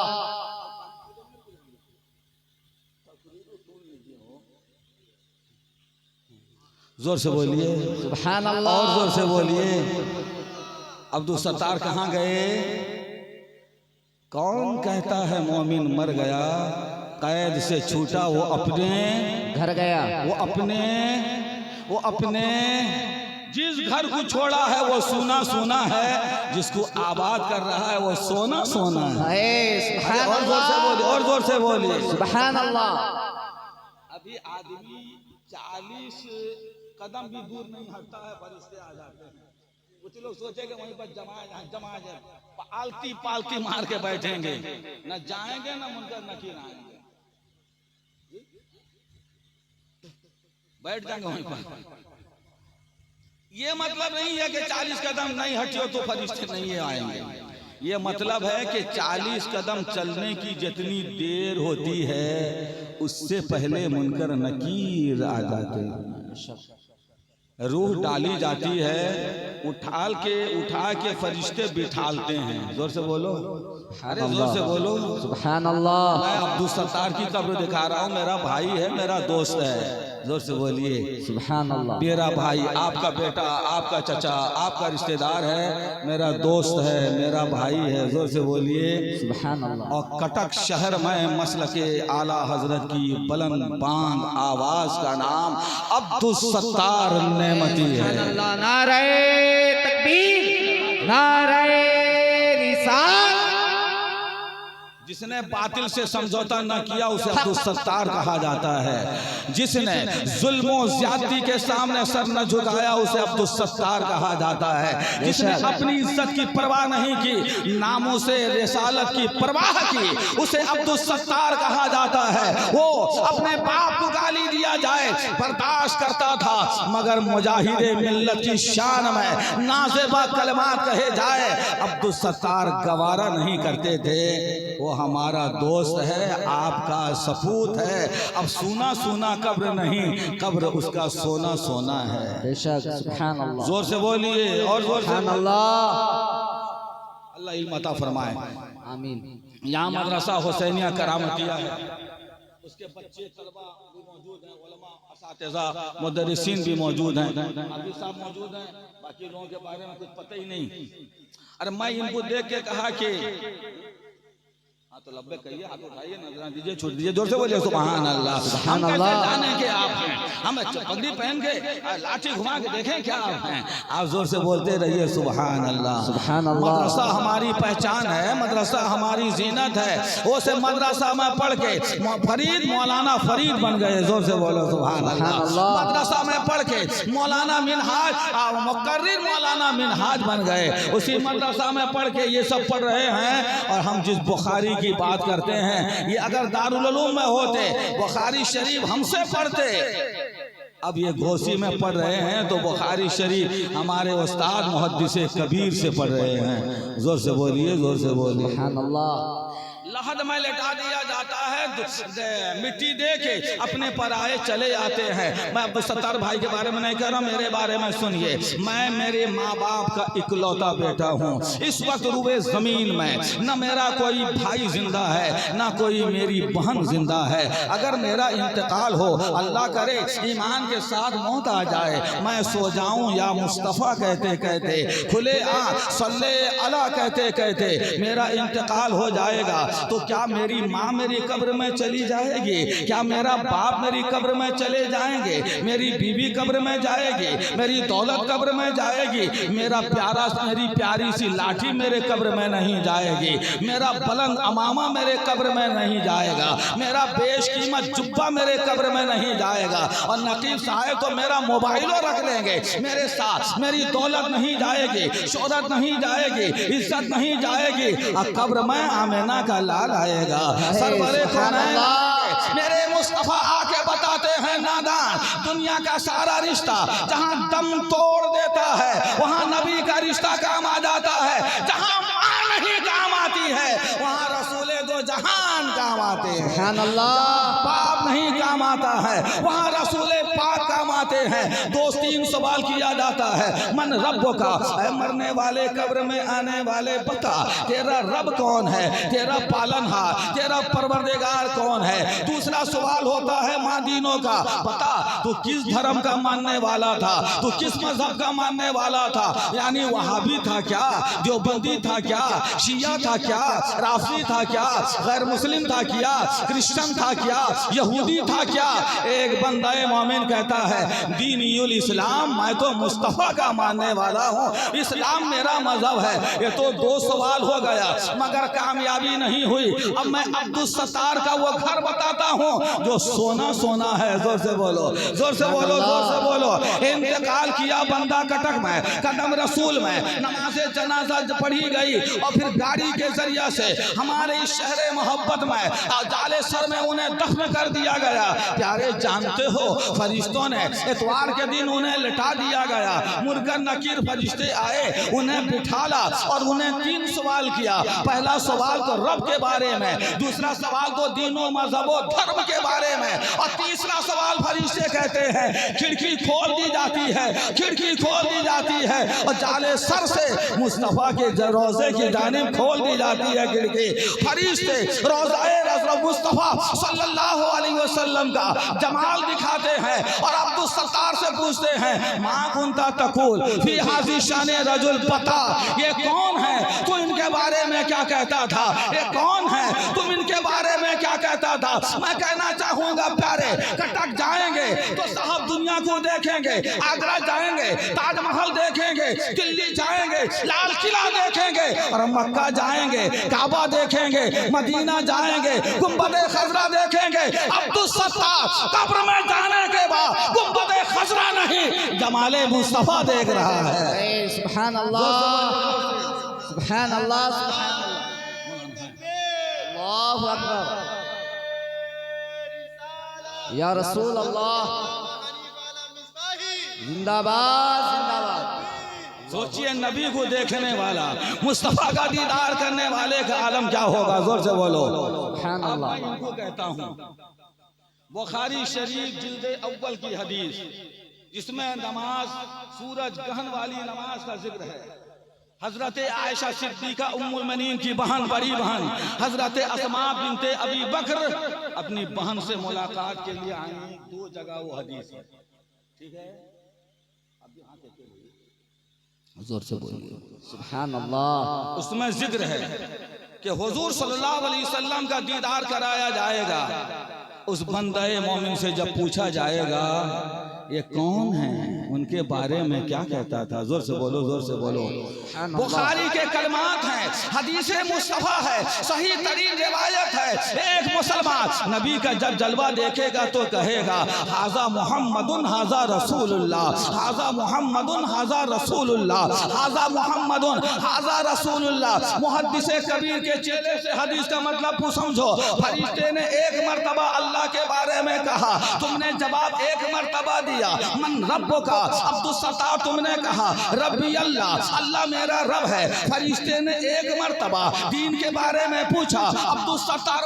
जोर से बोलिए सुभान अल्लाह। और जोर से बोलिए। अब्दुल सत्तार कहाँ गए? कौन कहता है मोमिन मर गया? कैद से छूटा वो अपने घर गया, वो अपने जिस घर को छोड़ा है वो सोना सोना है, जिसको आबाद कर रहा है वो सोना सोना है। और जोर से बोलिए, और जोर से बोलिए सुभान अल्लाह। अभी आदमी 40 कदम भी दूर नहीं हटता है, फरिश्ते आ जाते हैं। कुछ लोग सोचेंगे वहीं पर जमा जाए, पालती पालती मार के बैठेंगे, न जाएंगे न मुनकर नकीर आएंगे, बैठ जाएंगे वहीं पर। ये मतलब नहीं है कि 40 कदम नहीं हटियो तो फरिश्ते नहीं आएंगे। ये मतलब है कि 40 कदम चलने की जितनी देर होती है उससे पहले मुनकर नकीर आ जाते हैं। रूह डाली जाती है, उठा के फरिश्ते बिठालते हैं। जोर से बोलो, अरे जोर से बोलो सुभान अल्लाह। मैं अब्दुल सत्तार की कब्र दिखा रहा हूँ, मेरा भाई है, मेरा दोस्त है। जोर से बोलिए सुभान अल्लाह। मेरा भाई, आपका बेटा, आपका चचा, आपका रिश्तेदार है, मेरा दोस्त है, मेरा भाई है। जोर से बोलिए सुभान अल्लाह। और कटक शहर में मसलके आला हजरत की बुलंद बांग आवाज का नाम अब्दुल सत्तार नेमती है। नारे तकबीर, नारे रिसाल। जिसने बातिल से समझौता न किया उसे अब्दुल सत्तार कहा जाता है। जिसने जुल्म और ज्यादती के सामने सर न झुकाया उसे अब्दुल सत्तार कहा जाता है। जिसने अपनी इज्जत की परवाह नहीं की, नामों से रिसालत की परवाह की, उसे अब्दुल सत्तार कहा जाता है। वो अपने बाप को गाली दिया जाए बर्दाश्त करता था, मगर मुजाहिदे मिल्लत की शान में नाज़ेबा कलमात कहे जाए अब्दुल सत्तार गवारा नहीं करते थे। वो हमारा दोस्त है, आपका सपूत है। अब सूना सूना कब्र नहीं, कब्र उसका सोना सोना है। बेशक, सुभान अल्लाह। जोर से बोलिए और जोर से। सुभान अल्लाह। अल्लाह इल्म अता फरमाए। आमीन। यहाँ मदरसा हुसैनिया करामतिया है, उसके बच्चे तलबा भी मौजूद हैं, उलमा असातिज़ा मुदर्रिसीन भी मौजूद हैं, अभी साहब मौजूद हैं। बाकी लोगों के बारे में कुछ पता ही नहीं। अरे मैं इनको देख के कहा कि तो लब्बे कहिए, हाथ उठाइए, नजर दीजिए, छोड़ दीजिए, जोर से बोलिए सुभान अल्लाह। हम कैसे जाने के आप हैं? हम पगड़ी पहन के लाठी घुमा के देखें क्या आप हैं? आप जोर से बोलते रहिए सुभान अल्लाह। सुभान अल्लाह। मदरसा हमारी पहचान है, मदरसा हमारी जीनत है। वो से मदरसा में पढ़ के फरीद मौलाना फरीद बन गए। जोर से बोलो सुभान अल्लाह। मदरसा में पढ़ के मौलाना मिनहाज मुकर्रिर मौलाना मिनहाज बन गए। उसी मदरसा में पढ़ के ये सब पढ़ रहे हैं। और हम जिस बुखारी की बात करते हैं, ये अगर दारुल उलूम में होते, बुखारी शरीफ हमसे पढ़ते। अब ये घोसी में पढ़ रहे हैं तो बुखारी शरीफ हमारे उस्ताद मुहद्दिस कबीर से पढ़ रहे हैं। जोर से बोलिए, जोर से बोलिए। सुभान अल्लाह। लहद में लेटा दिया जाता है, मिट्टी दे के अपने पर आए चले आते हैं। मैं अब्दुल सत्तार भाई के बारे में नहीं कह रहा, मेरे बारे में सुनिए। मैं मेरे माँ बाप का इकलौता बेटा हूँ। इस वक्त रुबे जमीन में न मेरा कोई भाई जिंदा है, न कोई मेरी बहन जिंदा है। अगर मेरा इंतकाल हो, अल्लाह करे ईमान के साथ मौत आ जाए, मैं सो जाऊं या मुस्तफ़ा कहते कहते, खुले आँख सल्ले अला कहते कहते मेरा इंतकाल हो जाएगा, तो क्या मेरी माँ मेरी कब्र में चली जाएगी? क्या मेरा बाप मेरी कब्र में चले जाएंगे? मेरी बीवी कब्र में जाएगी? मेरी दौलत कब्र में जाएगी? मेरा मेरी प्यारी सी लाठी मेरे कब्र में नहीं जाएगी? मेरा बुलंद अमामा मेरे कब्र में नहीं जाएगा? मेरा बेशकीमत जुब्बा मेरे कब्र में नहीं जाएगा? और नकीब साहब तो मेरा मोबाइलो रख लेंगे मेरे साथ, मेरी दौलत नहीं जाएगी, शोहरत नहीं जाएगी, इज्जत नहीं जाएगी, और कब्र में आमेना का लाल आएगा। सरवरे कौनैन मेरे मुस्तफा आके बताते हैं, नादान दुनिया का सारा रिश्ता जहां दम तोड़ देता है वहां नबी का रिश्ता काम आ जाता है। जहां मां नहीं काम आती है वहां रसूले दो जहान काम आते हैं। सुभान अल्लाह। पाप नहीं काम आता है वहां रसूले पाक काम आते हैं। दो तीन सवाल किया जाता है, मन रब का, मरने वाले कब्र में आने वाले बता तेरा रब कौन है, तेरा पालनहार, तेरा परवरदिगार कौन है। दूसरा सवाल होता है मादीनों का, बता तू किस धर्म का मानने वाला था, तू किस मजहब का मानने वाला था, यानी वहाबी था क्या, देवबंदी था क्या, शिया था क्या, राफी था क्या, गैर मुस्लिम था क्या, क्रिश्चियन था क्या, यहूदी था क्या। एक बंदा मोमिन कहता है दीनुल इस्लाम, मैं तो मुस्तफ़ा का मानने वाला हूँ, इस्लाम मेरा मजहब है। ये तो दो सवाल हो गया, मगर कामयाबी नहीं हुई। अब मैं अब्दुल सत्तार का वो घर बताता हूँ जो सोना सोना है। जोर से बोलो, जोर से बोलो, जोर से बोलो। इंतकाल किया बंदा कटक में, कदम रसूल में, नमाज़े जनाजा पढ़ी गई और फिर गाड़ी के जरिया से हमारे इस शहर मोहब्बत में जाले सर में उन्हें दफन कर दिया गया। प्यारे जानते हो फरिश्तों ने इतवार के दिन उन्हें लिटा दिया गया। मुनकर नकीर फरिश्ते आए, उन्हें बिठाला और उन्हें तीन सवाल किया। पहला सवाल तो रब के बारे में, दूसरा सवाल तो दीनों मजहबों धर्म के बारे में, और तीसरा सवाल फरिश्ते कहते हैं खिड़की खोल दी जाती है, खिड़की खोल दी जाती है और जाले सर से मुस्तफ़ा के रोज़े की जानिब खोल दी जाती है खिड़की। फरिश्ते रोज़ाए मुस्तफ़ा सल्लल्लाहु अलैहि वसल्लम का जमाल दिखाते हैं और अब्दुल सत्तार से पूछते हैं माँ कुंता तकुल फी हाज़ी शाने रजुल, पता ये कौन है, तू इनके बारे में क्या कहता था, ये कौन है, तुम इनके बारे में क्या कहता था। मैं कहना चाहूँगा प्यारे कटक जाएंगे तो साहब दुनिया दुनिया को देखेंगे, आगरा जाएंगे, ताजमहल देखेंगे, दिल्ली जाएंगे, लाल किला देखेंगे, और मक्का जाएंगे, काबा देखेंगे, मदीना जाएंगे, गुंबद खजरा देखेंगे। अब्दुल सत्तार कब्र में जाने के बाद गुंबद खजरा नहीं, जमाले मुस्तफा देख रहा है। सुभान अल्लाह, सुभान अल्लाह, सुभान अल्लाह, अल्लाहु अकबर, या रसूल अल्लाह, जिंदाबाद जिंदाबाद। सोचिए, नबी को देखने वाला, मुस्तफा का दीदार करने वाले का आलम क्या होगा, जोर से बोलो। सुभान अब अल्लाह। मैं इनको कहता हूँ, बुखारी शरीफ जिल्दे अव्वल की हदीस, जिसमें नमाज, सूरज ग्रहण वाली नमाज का जिक्र है। हजरत आयशा सिद्दीका उम्मुल मोमिनीन की बहन, बड़ी बहन हजरत अस्मा बिनते अबी बकर अपनी बहन से मुलाकात के लिए आई। दो जगह वो हदीस है, ठीक है? अब यहाँ के जोर से बोलिए, सुभान अल्लाह। उसमें जिक्र है कि हुजूर सल्लल्लाहु अलैहि वसल्लम का दीदार कराया जाएगा। उस बंदे मोमिन से जब पूछा जाएगा ये कौन है, उनके बारे में क्या कहता था, जोर से बोलो, जोर से बोलो। बुखारी के कलमात हैं, हदीस मुस्तफा है, सही तरीन रिवायत है। एक मुसलमान नबी का जब जलवा देखेगा तो कहेगा हाजा मुहम्मदुन हाजा रसूलुल्लाह, हाजा मुहम्मदुन हाजा रसूलुल्लाह, हाजा मुहम्मदुन हाजा रसूलुल्लाह। मुहद्दिस कबीर के चेले से हदीस का मतलब समझो। फरिश्ते ने एक मर्तबा अल्लाह के बारे में कहा, तुमने जवाब एक मर्तबा दिया, मन रब्बो का। अब्दुल सत्तार तुमने कहा रब्बी अल्लाह, अल्लाह मेरा रब है। फरिश्ते ने एक मर्तबा दीन के बारे में पूछा, अब्दुल सत्तार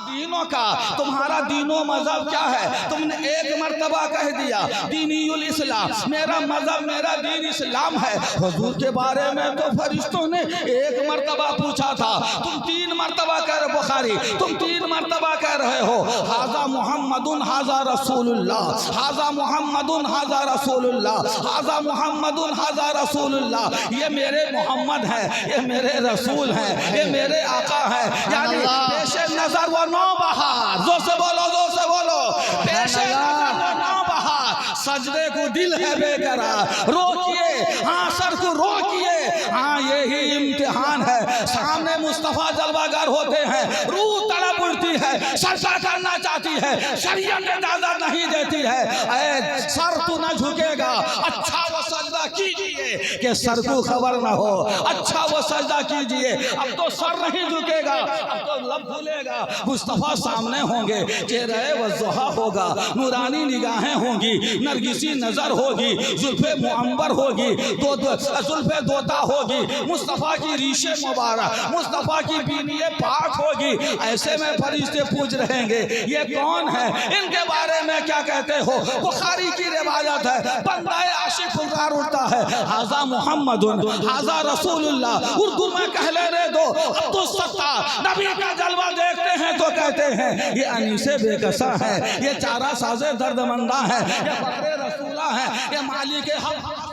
दीनों का, तुम्हारा दीनो मजहब क्या है, तुमने एक मर्तबा कह दिया दीनीउल इस्लाम, मेरा मजहब मेरा दीन इस्लाम है। हुजूर के बारे में तो फरिश्तों ने एक मर्तबा पूछा था, तुम तीन मर्तबा कह रहे, बुखारी तुम तीन मर्तबा कह रहे हो हाजा मुहम्मदुन हाजा रसूलुल्लाह, हाजा मुहम्मदुन हाजा रसूलुल्लाह, हाजा मुहम्मदुन हाजा रसूलुल्लाह। ये मेरे मोहम्मद है, ये मेरे रसूल है, ये मेरे आका है। यानी पेशे नजर वो नौबहार, जोर से बोलो, जोर से बोलो, पेशे नजर वो नौबहार, सजदे को दिल है बेकरार। रोकिए, हाँ सर को रोकिए, हाँ यही इम्तिहान है। सामने मुस्तफा जलवागर होते हैं, रूह तड़प उठती है, सजदा करना चाहती है, शरीयत इजाजत नहीं देती है। ऐ सर तू न झुकेगा, अच्छा वो सजदा कीजिए कि सर को खबर ना हो, अच्छा वो सजदा कीजिए। अब तो सर नहीं झुकेगा, अब तो लब खुलेगा, मुस्तफा सामने होंगे, चेहरे वज़ुहा होगा, नूरानी निगाहें होंगी, नरगिसी नजर होगी, जुल्फे मुअंबर होगी, जुल्फे दोता होगी, मुस्तफा की रीशे मुबारक, मुस्तफा की बीनिये पाक होगी। ऐसे में फरिश्ते पूछ रहेंगे ये कौन है, इनके बारे में क्या कहते हो। बुखारी की रिवायत है, बंदाए आशिक पुकार उठता है हाजा मुहम्मदुन हाजा रसूलुल्लाह। उर्दू में कह लेने दो, अब्दुल सत्तार नबी का जलवा देखते हैं तो कहते हैं ये अनीसे बेकसा है, ये चारा साजे दर्दमंदा है, ये बकरे रसूला है, ये मालिक हक।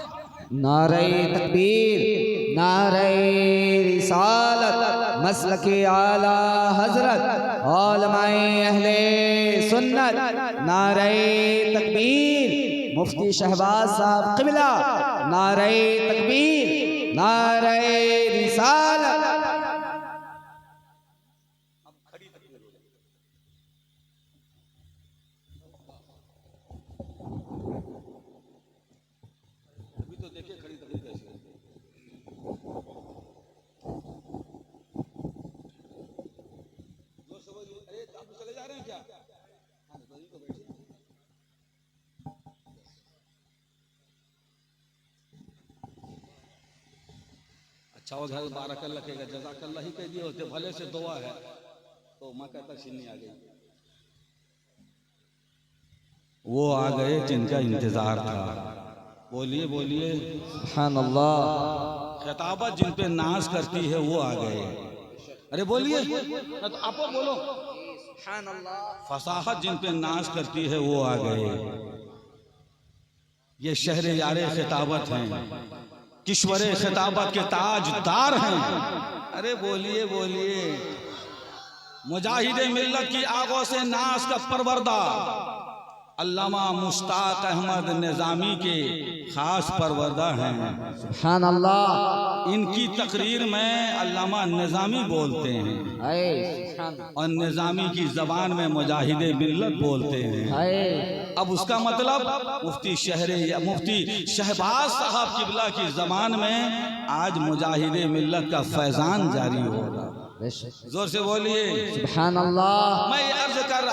नारे तकबीर, नारे रिसालत, मसलके आला हजरत, उलमाए अहले सुन्नत। नारे तकबीर, मुफ्ती शहबाज साहब क़िबला। नारे तकबीर, नारे रिसालत। अच्छा वो घर बारकल्ला कहेगा, जज़ाकल्ला ही कह दिए होते, भले से दुआ है तो माँ कहता छिन्नी आ गई। वो आ गए जिनका इंतजार था। बोलिए बोलिए, सुभान अल्लाह। खिताबत जिन पे नाज करती है वो आ गए। अरे बोलिए, तो आप बोलो। सुभान अल्लाह। फसाहत जिन पे नाज करती है वो आ गए। ये शहर यारे खिताबत हैं, किश्वरे खिताबत के ताजदार हैं। अरे बोलिए बोलिए, मुजाहिदे मिल्लत की आगों से नास का परवरदा, अल्लामा मुश्ताक अहमद निज़ामी के ख़ास परवरदा हैं। सुभान अल्लाह। इनकी तकरीर में अल्लामा निज़ामी बोलते हैं और निज़ामी की ज़बान में मुजाहिदे मिल्लत बोलते हैं। अब उसका मतलब मुफ्ती शहबाज साहब किबला की ज़बान में आज मुजाहिदे मिल्लत का फैज़ान जारी होगा। जोर से बोलिए सुभान अल्लाह। मैं अर्ज कर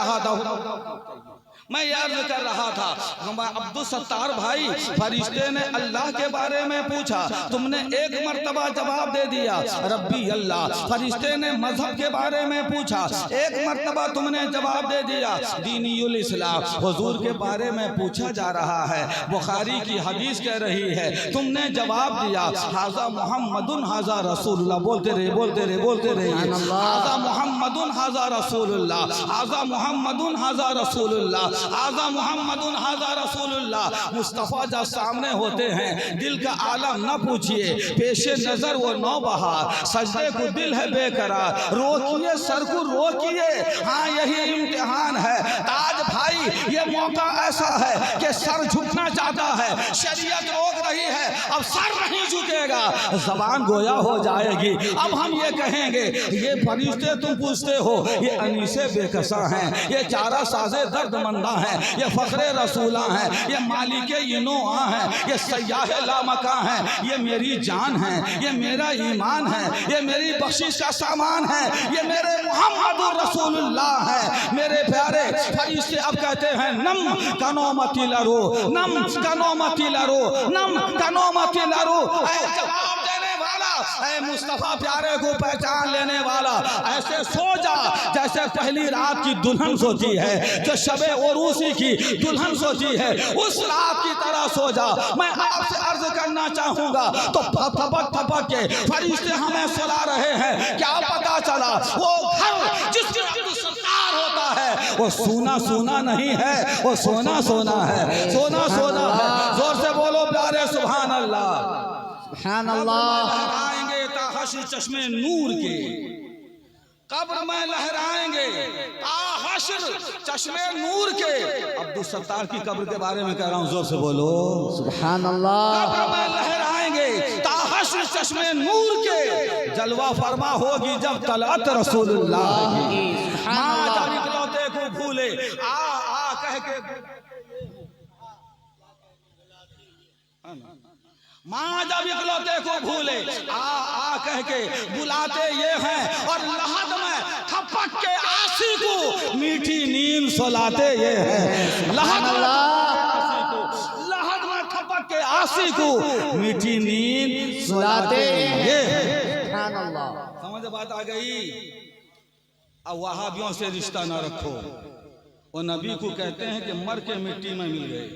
रहा था हमारा अब्दुल सत्तार भाई, फरिश्ते ने अल्लाह के बारे में पूछा, तुमने एक मर्तबा जवाब दे दिया रब्बी अल्लाह। फरिश्ते ने मजहब के बारे में पूछा, एक मर्तबा तुमने जवाब दे दिया दीनुल इस्लाम। हुजूर के बारे में पूछा जा रहा है, बुखारी की हदीस कह रही है, तुमने जवाब दिया हाजा मुहम्मदुन हाजा रसूलुल्लाह। बोलते रहे हाजा मुहम्मदुन हाजा रसूलुल्लाह, हाजा मुहम्मदुन हाजा रसूलुल्लाह, आज़ा मुहम्मदुन हाज़ा रसूलुल्लाह। मुस्तफ़ा जब सामने होते हैं दिल का आलम न पूछिए, पेशे नज़र वो नौबहार, सजदे को दिल है बेकरार, रोकिए सर को रोकिए, हाँ यही इम्तिहान है। ताज भाई ये मौका ऐसा है कि सर झुकना चाहता है, शरीयत रोक रही है, अब सर नहीं झुकेगा, ज़बान गोया हो जाएगी। अब हम ये कहेंगे ये फरिश्ते तुम पूछते हो, ये अनीसे बेकसा हैं, ये चारा साजे दर्दमंदा है, ये फखरे रसूला है, ये मालिके इनोआ है, ये सयाहे लामका है, ये मेरी जान है, ये मेरा ईमान है, ये मेरी बख्शिश का सामान है, ये मेरे मुहम्मदुर रसूलुल्लाह है। मेरे प्यारे फरिश्ते अब कहते हैं नम कनोमती लरो, नम कनोमती लरो, नम कनोमती लरो। जवाब देने वाला, ऐ मुस्तफा प्यारे को पहचान लेने वाला, ऐसे सो जा जैसे पहली रात की दुल्हन सोती है, जो शबे उरूसी की दुल्हन सोती है, उस रात की तरह सो जा। मैं आपसे अर्ज करना चाहूंगा तो थपक के फरिश्ते हमें सुला रहे हैं, क्या पता चला वो घर जिसके सरकार होता है वो सोना नहीं है, वो सोना है, सोना है। जोर से बोलो प्यारे सुभान अल्लाह। सुभान अल्लाह। लहराएंगे ताहशर चश्मे नूर के, कब्र में लहराएंगे ताहशर चश्मे नूर के। अब्दुल सत्तार की कब्र के बारे में कह रहा हूँ, जोर से बोलो सुभान अल्लाह। कब्र में लहराएंगे ताहशर चश्मे नूर के, जलवा फरमा होगी जब तलअत रसूलुल्लाह की। माँ जब इकलौते को भूले आ कह के, माँ जब इकलौते को भूले आ कह के बुलाते ये हैं, और लहद में थपक के आसी को मीठी नींद सुलाते ये हैं। लहद में थपक के आसी को मीठी नींद सुलाते ये हैं। समझ बात आ गई। अब वहाबियों से रिश्ता ना रखो, वो नबी को कहते हैं कि मर के मिट्टी में मिल गए।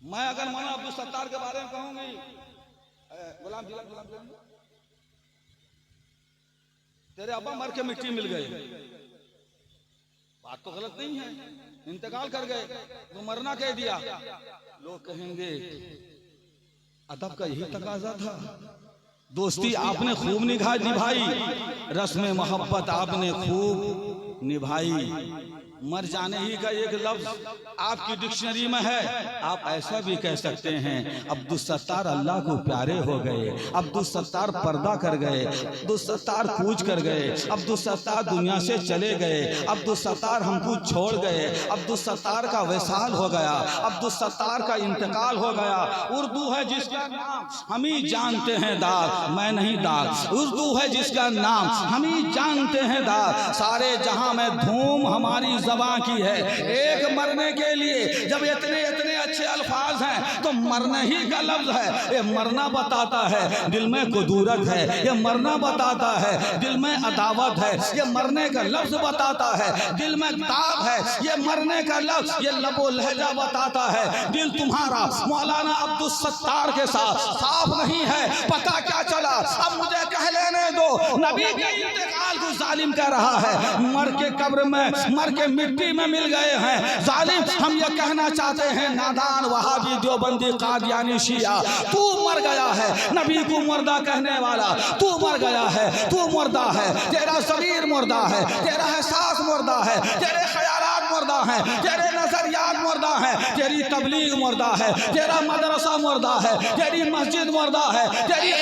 मैं अगर मौलाना अब्दुल सत्तार के बारे में कहूंगी, गुलाम तेरे अब्बा मर के मिट्टी मिल गए, बात तो गलत नहीं है, इंतकाल कर गए तो मरना कह दिया। लोग कहेंगे अदब का यही तकाजा था, दोस्ती आपने खूब निभाई, रस्म मोहब्बत आपने खूब निभाई। मर जाने ही का एक लफ्ज आपकी डिक्शनरी में है, आप ऐसा भी कह सकते हैं अब्दुल सत्तार अल्लाह को प्यारे हो गए, अब्दुल सत्तार पर्दा कर गए, अब्दुल सत्तार कूच कर गए, अब्दुल सत्तार दुनिया से चले गए, अब्दुल सत्तार हमको छोड़ गए, अब्दुल सत्तार का विसाल हो गया, अब्दुल सत्तार का इंतकाल हो गया। उर्दू है जिसका नाम हम ही जानते हैं दाग, मैं नहीं दाग, उर्दू है जिसका नाम हम ही जानते हैं दाग। सारे जहां में धूम हमारी ज़बान की है, एक मरने के लिए जब इतने अच्छे अल्फाज हैं तो मरना ही का लफ्ज है। ये मरना बताता है दिल में कुदूरत है, ये मरना बताता है दिल में अदावत है, ये मरने का लफ्ज बताता है दिल में दाग है, ये मरने का लफ्ज ये लबो लहजा बताता है दिल तुम्हारा मौलाना अब्दुल सत्तार के साथ साफ नहीं है। पता क्या चला, अब मुझे कह लेने दो, नबी के इंतकाल को जालिम कह रहा है, मर के कब्र में मर के मिट्टी में मिल गए हैं जालिम। हम ये कहना चाहते हैं नादान वहाबी देवबंदी कादियानी शिया, तू मर गया है, नबी को मुर्दा कहने वाला तू मर गया है, तू मुर्दा है, तेरा ज़मीर मुर्दा है, तेरा एहसास मुर्दा है, तेरे ख्यालात मुर्दा है, तेरे नजरियात मुर्दा है, तेरी तबलीग मुर्दा है, तेरा मदरसा मुर्दा है, तेरी मस्जिद मुर्दा है, तेरी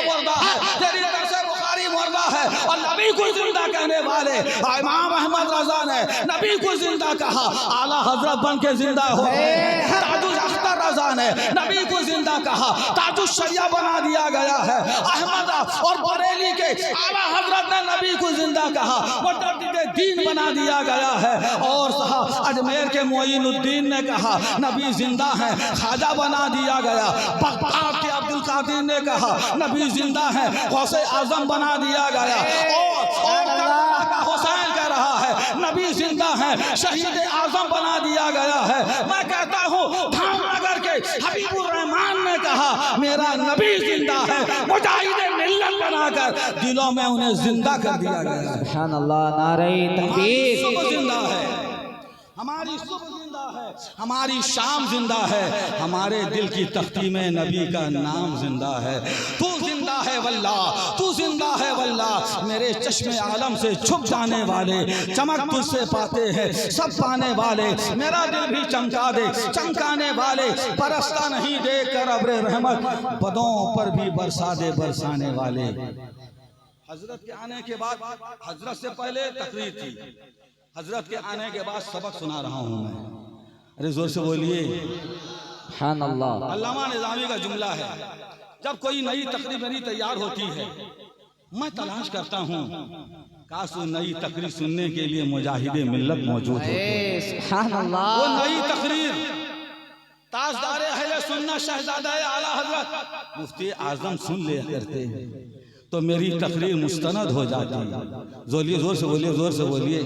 मुर्दा है, तेरी दरस बुखारी मुर्दा है। और नबी को जिंदा कहने वाले इमाम अहमद रजा ने नबी को जिंदा कहा, आला हजरत बन के जिंदा हो गए। ताजुल अख्तर रजा ने नबी को जिंदा कहा, ताजुल शरिया बना दिया गया है। अहमद और बरेली के आला हजरत ने नबी को जिंदा कहा, मुतअद्दिद दीन बना दिया गया है। और साहब अजमेर के मोइनुद्दीन ने कहा नबी जिंदा है, खाजा बना दिया गया। बगदाद के अब्दुल कादिर ने कहा नबी जिंदा है, गौसे आजम बना दिया गया। और करबला का हुसैन कह रहा है नबी जिंदा है, शहीद आजम बना दिया गया है। मैं कहता हूँ धामनगर के हबीबुर रहमान ने कहा मेरा नबी जिंदा है, मुजाहिद मिल्लत बनाकर दिलों में उन्हें जिंदा कर दिया गया है। सुभान अल्लाह, नारे तकबीर। सुबह जिंदा है, हमारी सुबह जिंदा है, हमारी शाम जिंदा है, हमारे दिल की तख्ती में नबी का नाम जिंदा है। तू जिंदा है वल्लाह, तू जिंदा है वल्लाह। मेरे चश्मे आलम से छुप जाने वाले चमक तुझसे पाते हैं सब पाने वाले। मेरा दिल भी चमका दे चमकाने वाले, बरसता नहीं देकर अब्रे रहमत, बदों पर भी बरसा दे बरसाने वाले। हजरत के आने के बाद, हजरत से पहले तकरीर थी, हजरत के आने के बाद सबक सुना रहा हूँ मैं। अरे जोर से बोलिए सुभान अल्लाह। अल्लामा निज़ामी का जुमला है, जब कोई नई तकरीर मेरी तैयार होती है मैं तलाश करता हूँ काश वो नई तकरीर सुनने के लिए मुजाहिदे मिल्लत मौजूद हो। सुभान अल्लाह। वो नई तकरीर ताजदार अहले सुन्नत शहजादा आला हजरत मुफ्ती आजम सुन ले करते तो मेरी तकरीर मुस्तनद हो जाती। जोलिए जोर से बोलिए, जोर से बोलिए।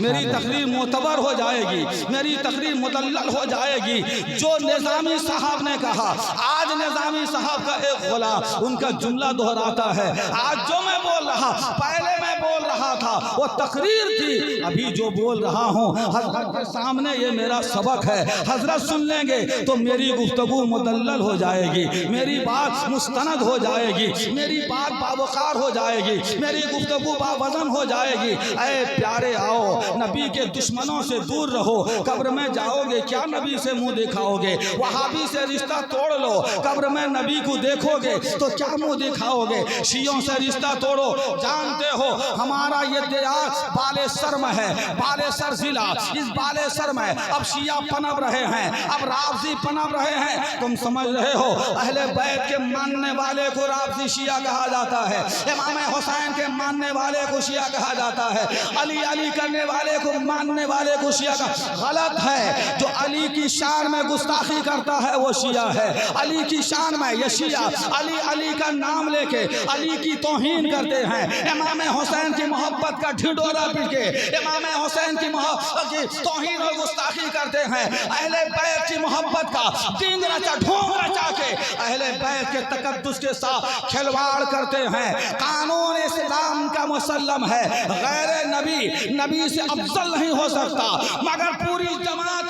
मेरी तकरीर मोतबर हो जाएगी, मेरी तकरीर मुदल्लल हो जाएगी। जो निज़ामी साहब ने कहा, आज निज़ामी साहब का एक गुलाम उनका जुमला दोहराता है। आज जो मैं बोल रहा, पहले मैं बोल रहा था वो तकरीर थी, अभी जो बोल रहा हूँ हजरत के सामने ये मेरा सबक है। हजरत सुन लेंगे तो मेरी गुफ्तगू मुदल्लल हो जाएगी, मेरी बात मुस्तनद हो जाएगी, मेरी बात बावकार हो जाएगी, मेरी गुफ्तगू बावजन हो जाएगी। ऐ प्यारे आओ, नबी के दुश्मनों से दूर रहो। कब्र में जाओगे क्या नबी से मुंह दिखाओगे? वहाबी से रिश्ता तोड़ लो, कब्र में नबी को देखोगे तो क्या मुंह दिखाओगे? शियों से रिश्ता तोड़ो, जानते हो हमारा ये देश बालेसर में है, बालेसर जिला। इस बालेसर में अब शिया पनप रहे हैं, अब राफजी पनप रहे हैं। तुम समझ रहे हो अहले बैत के मानने वाले को राफजी शिया कहा जाता है, इमाम हुसैन के मानने वाले को शिया कहा जाता है, अली अली करने वाले को मानने वाले को शिया का। गलत है, जो अली की शान में गुस्ताखी करता है वो शिया है। अली की शान में ये शिया अली अली का नाम लेके अली की तौहीन करते हैं, इमाम हुसैन की मोहब्बत का ढिंढोरा पीट के इमाम हुसैन की मोहब्बत की तौहीन और गुस्ताखी करते हैं। अहले बैत की मोहब्बत का दीन रचा ढोंग रचा के अहले बैत के तकद्दुस के साथ खिलवाड़ करते हैं। कानून इस्लाम का मुसल्लम है, गैर नबी नबी से अफजल नहीं हो सकता, मगर पूरी जमात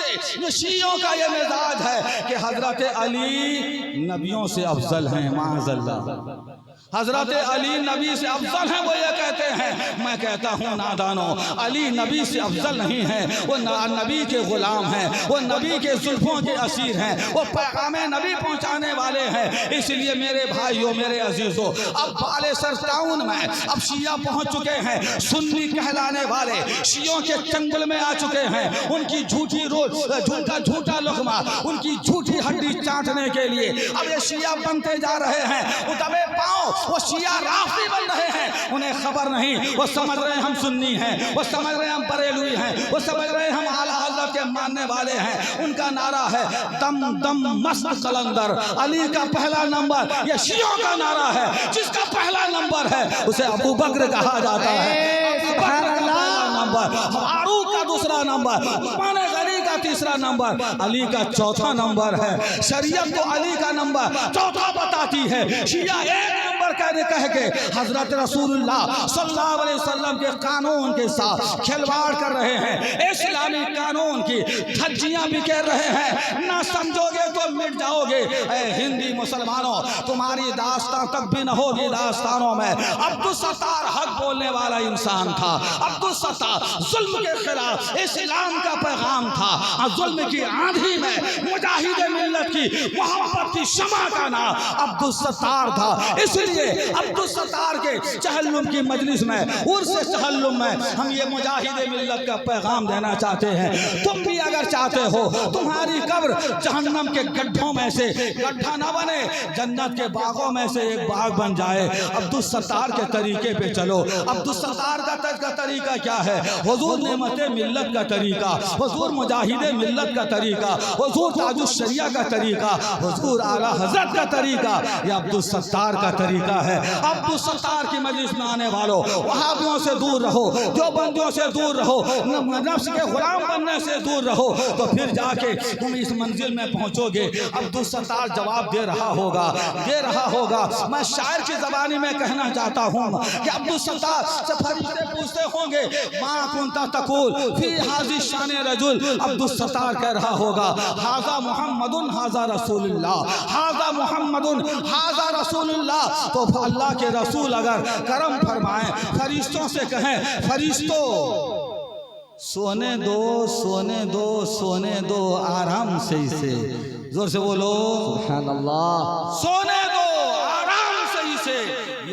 शियों का ये मिजाज है कि हजरत अली नबियों से अफजल हैं। माअज़ल्लाह, हजरत अली नबी से अफजल हैं, वो ये कहते हैं। मैं कहता हूँ नादानो, अली नबी से अफजल नहीं है, वो नबी के गुलाम हैं, वो नबी के जुल्फों के असीर हैं, वो पैगाम नबी पहुँचाने वाले हैं। इसलिए मेरे भाइयों, मेरे अजीजों, अब बालेसर टाउन में अब शिया पहुँच चुके हैं। सुन्नी कहलाने वाले शियों के चंगुल में आ चुके हैं। उनकी झूठी झूठा लुकमा, उनकी झूठी हड्डी चाटने के लिए अब ये शिया बनते जा रहे हैं। दबे पाँव वो शिया राफी बन रहे हैं, उन्हें खबर नहीं, वो समझ रहे हैं हम सुन्नी हैं, वो समझ रहे हैं हम बरेलवी हैं, वो समझ रहे हैं हम आला हज़रत के मानने वाले हैं। उनका नारा है दम दम मस्त कलंदर, अली का पहला नंबर ये शियों का नारा है। जिसका पहला नंबर है उसे अबू बकर कहा जाता है, नंबर फारूक का दूसरा नंबर, उस्मान गनी का तीसरा नंबर, अली का चौथा नंबर है। शरीयत तो अली का नंबर चौथा बताती है, शिया एक नंबर कह के हजरत रसूलुल्लाह सल्लल्लाहु अलैहि वसल्लम के कानून के साथ खिलवाड़ कर रहे हैं, इस्लामी कानून की धज्जियां बिखेर रहे हैं। ना समझोगे तो मिट जाओगे। हिंदी मुसलमानों, तुम्हारी दास्तां तक भी न होगी दास्तानों में। अब्दुल सत्तार हक बोलने वाला इंसान था। अब्दुल सत्तार जुल्म के खिलाफ इस्लाम का पैगाम था। जुल्म की आंधी में मुजाहिद मिल्लत की मोहब्बत की शमा का नाम अब्दुल सत्तार था। इसलिए अब्दुल सत्तार के चहल्लुम की मजलिस में, उर्स चहल्लुम में हम ये मुजाहिद मिल्लत का पैगाम देना चाहते हैं। तुम भी अगर चाहते हो तुम्हारी कब्र जहन्नम के गड्ढों में से गड्ढा ना बने, जन्नत के बागों में से एक बाग बन जाए, अब्दुल सत्तार के तरीके पे चलो। अब्दुल सत्तार का तरीका क्या है? हुजूर नेमत मिल्लत का तरीका, हुजूर मुजाहिद मिल्लत का तरीका, हुजूर ताजुश शरिया का तरीका, हुजूर आला हजरत का तरीका, यह अब्दुल सत्तार का तरीका है। अब्दुल सत्तार की मजलिस में आने वालों, वहाबियों से दूर रहो, देवबंदियों से दूर रहो, नफ्स के गुलाम बनने से दूर रहो, तो फिर जाके तुम इस मंजिल में पहुंचोगे। अब्दुल सत्तार जवाब दे रहा होगा। मैं शायर की ज़बानी में कहना चाहता हूँ कि अब्दुल सत्तार से फरिश्ते पूछते होंगे, माँ कुंता तकूल फी हाज़ी शान रजुल। अब्दुल सत्तार कह रहा होगा, हाज़ा मुहम्मदुन हाज़ा रसूलुल्लाह, हाज़ा मुहम्मदुन हाज़ा रसूलुल्लाह। तो अल्लाह के रसूल अगर करम फरमाएं, फरिश्तों से कहें, फरिश्तों सोने दो आराम से इसे, जोर से बोलो सुभान अल्लाह। सोने दो आराम से इसे,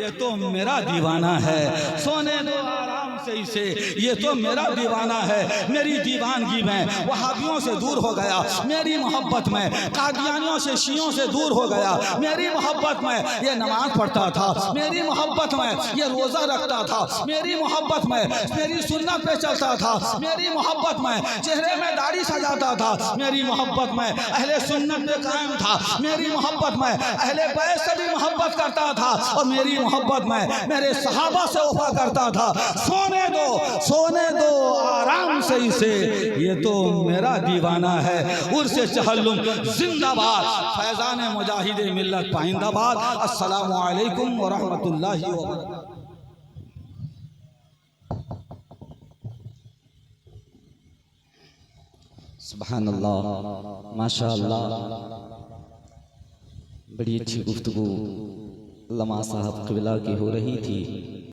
ये तो मेरा दीवाना है। सोने दो आराम से इसे, ये तो मेरा दीवाना है। मेरी दीवानगी में वहाबियों से दूर हो गया, मेरी मोहब्बत में कादियानियों से शियों से दूर हो गया, मेरी मोहब्बत में ये नमाज पढ़ता था, मेरी मोहब्बत में ये रोज़ा रखता था, मेरी मोहब्बत में मेरी सुन्नत पे चलता था, मेरी मोहब्बत में चेहरे में दाढ़ी सजाता था, मेरी मोहब्बत में अहले सुन्नत में कायम था, मेरी मोहब्बत में अहले बैत से भी मोहब्बत करता था, और मेरी मोहब्बत में मेरे सहाबा से वफा करता था। सोने दो आराम से इसे, ये तो मेरा दीवाना है। उर्से चहल्लुम जिंदाबाद, फैजान मुजाहिद मिल्लत पाइंदाबाद। अस्सलामु अलैकुम व रहमतुल्लाहि व बरकातुहू। सुभान अल्लाह, माशा अल्लाह। बड़ी अच्छी गुफ्तगू लम्हा साहब क़िबला की हो रही थी।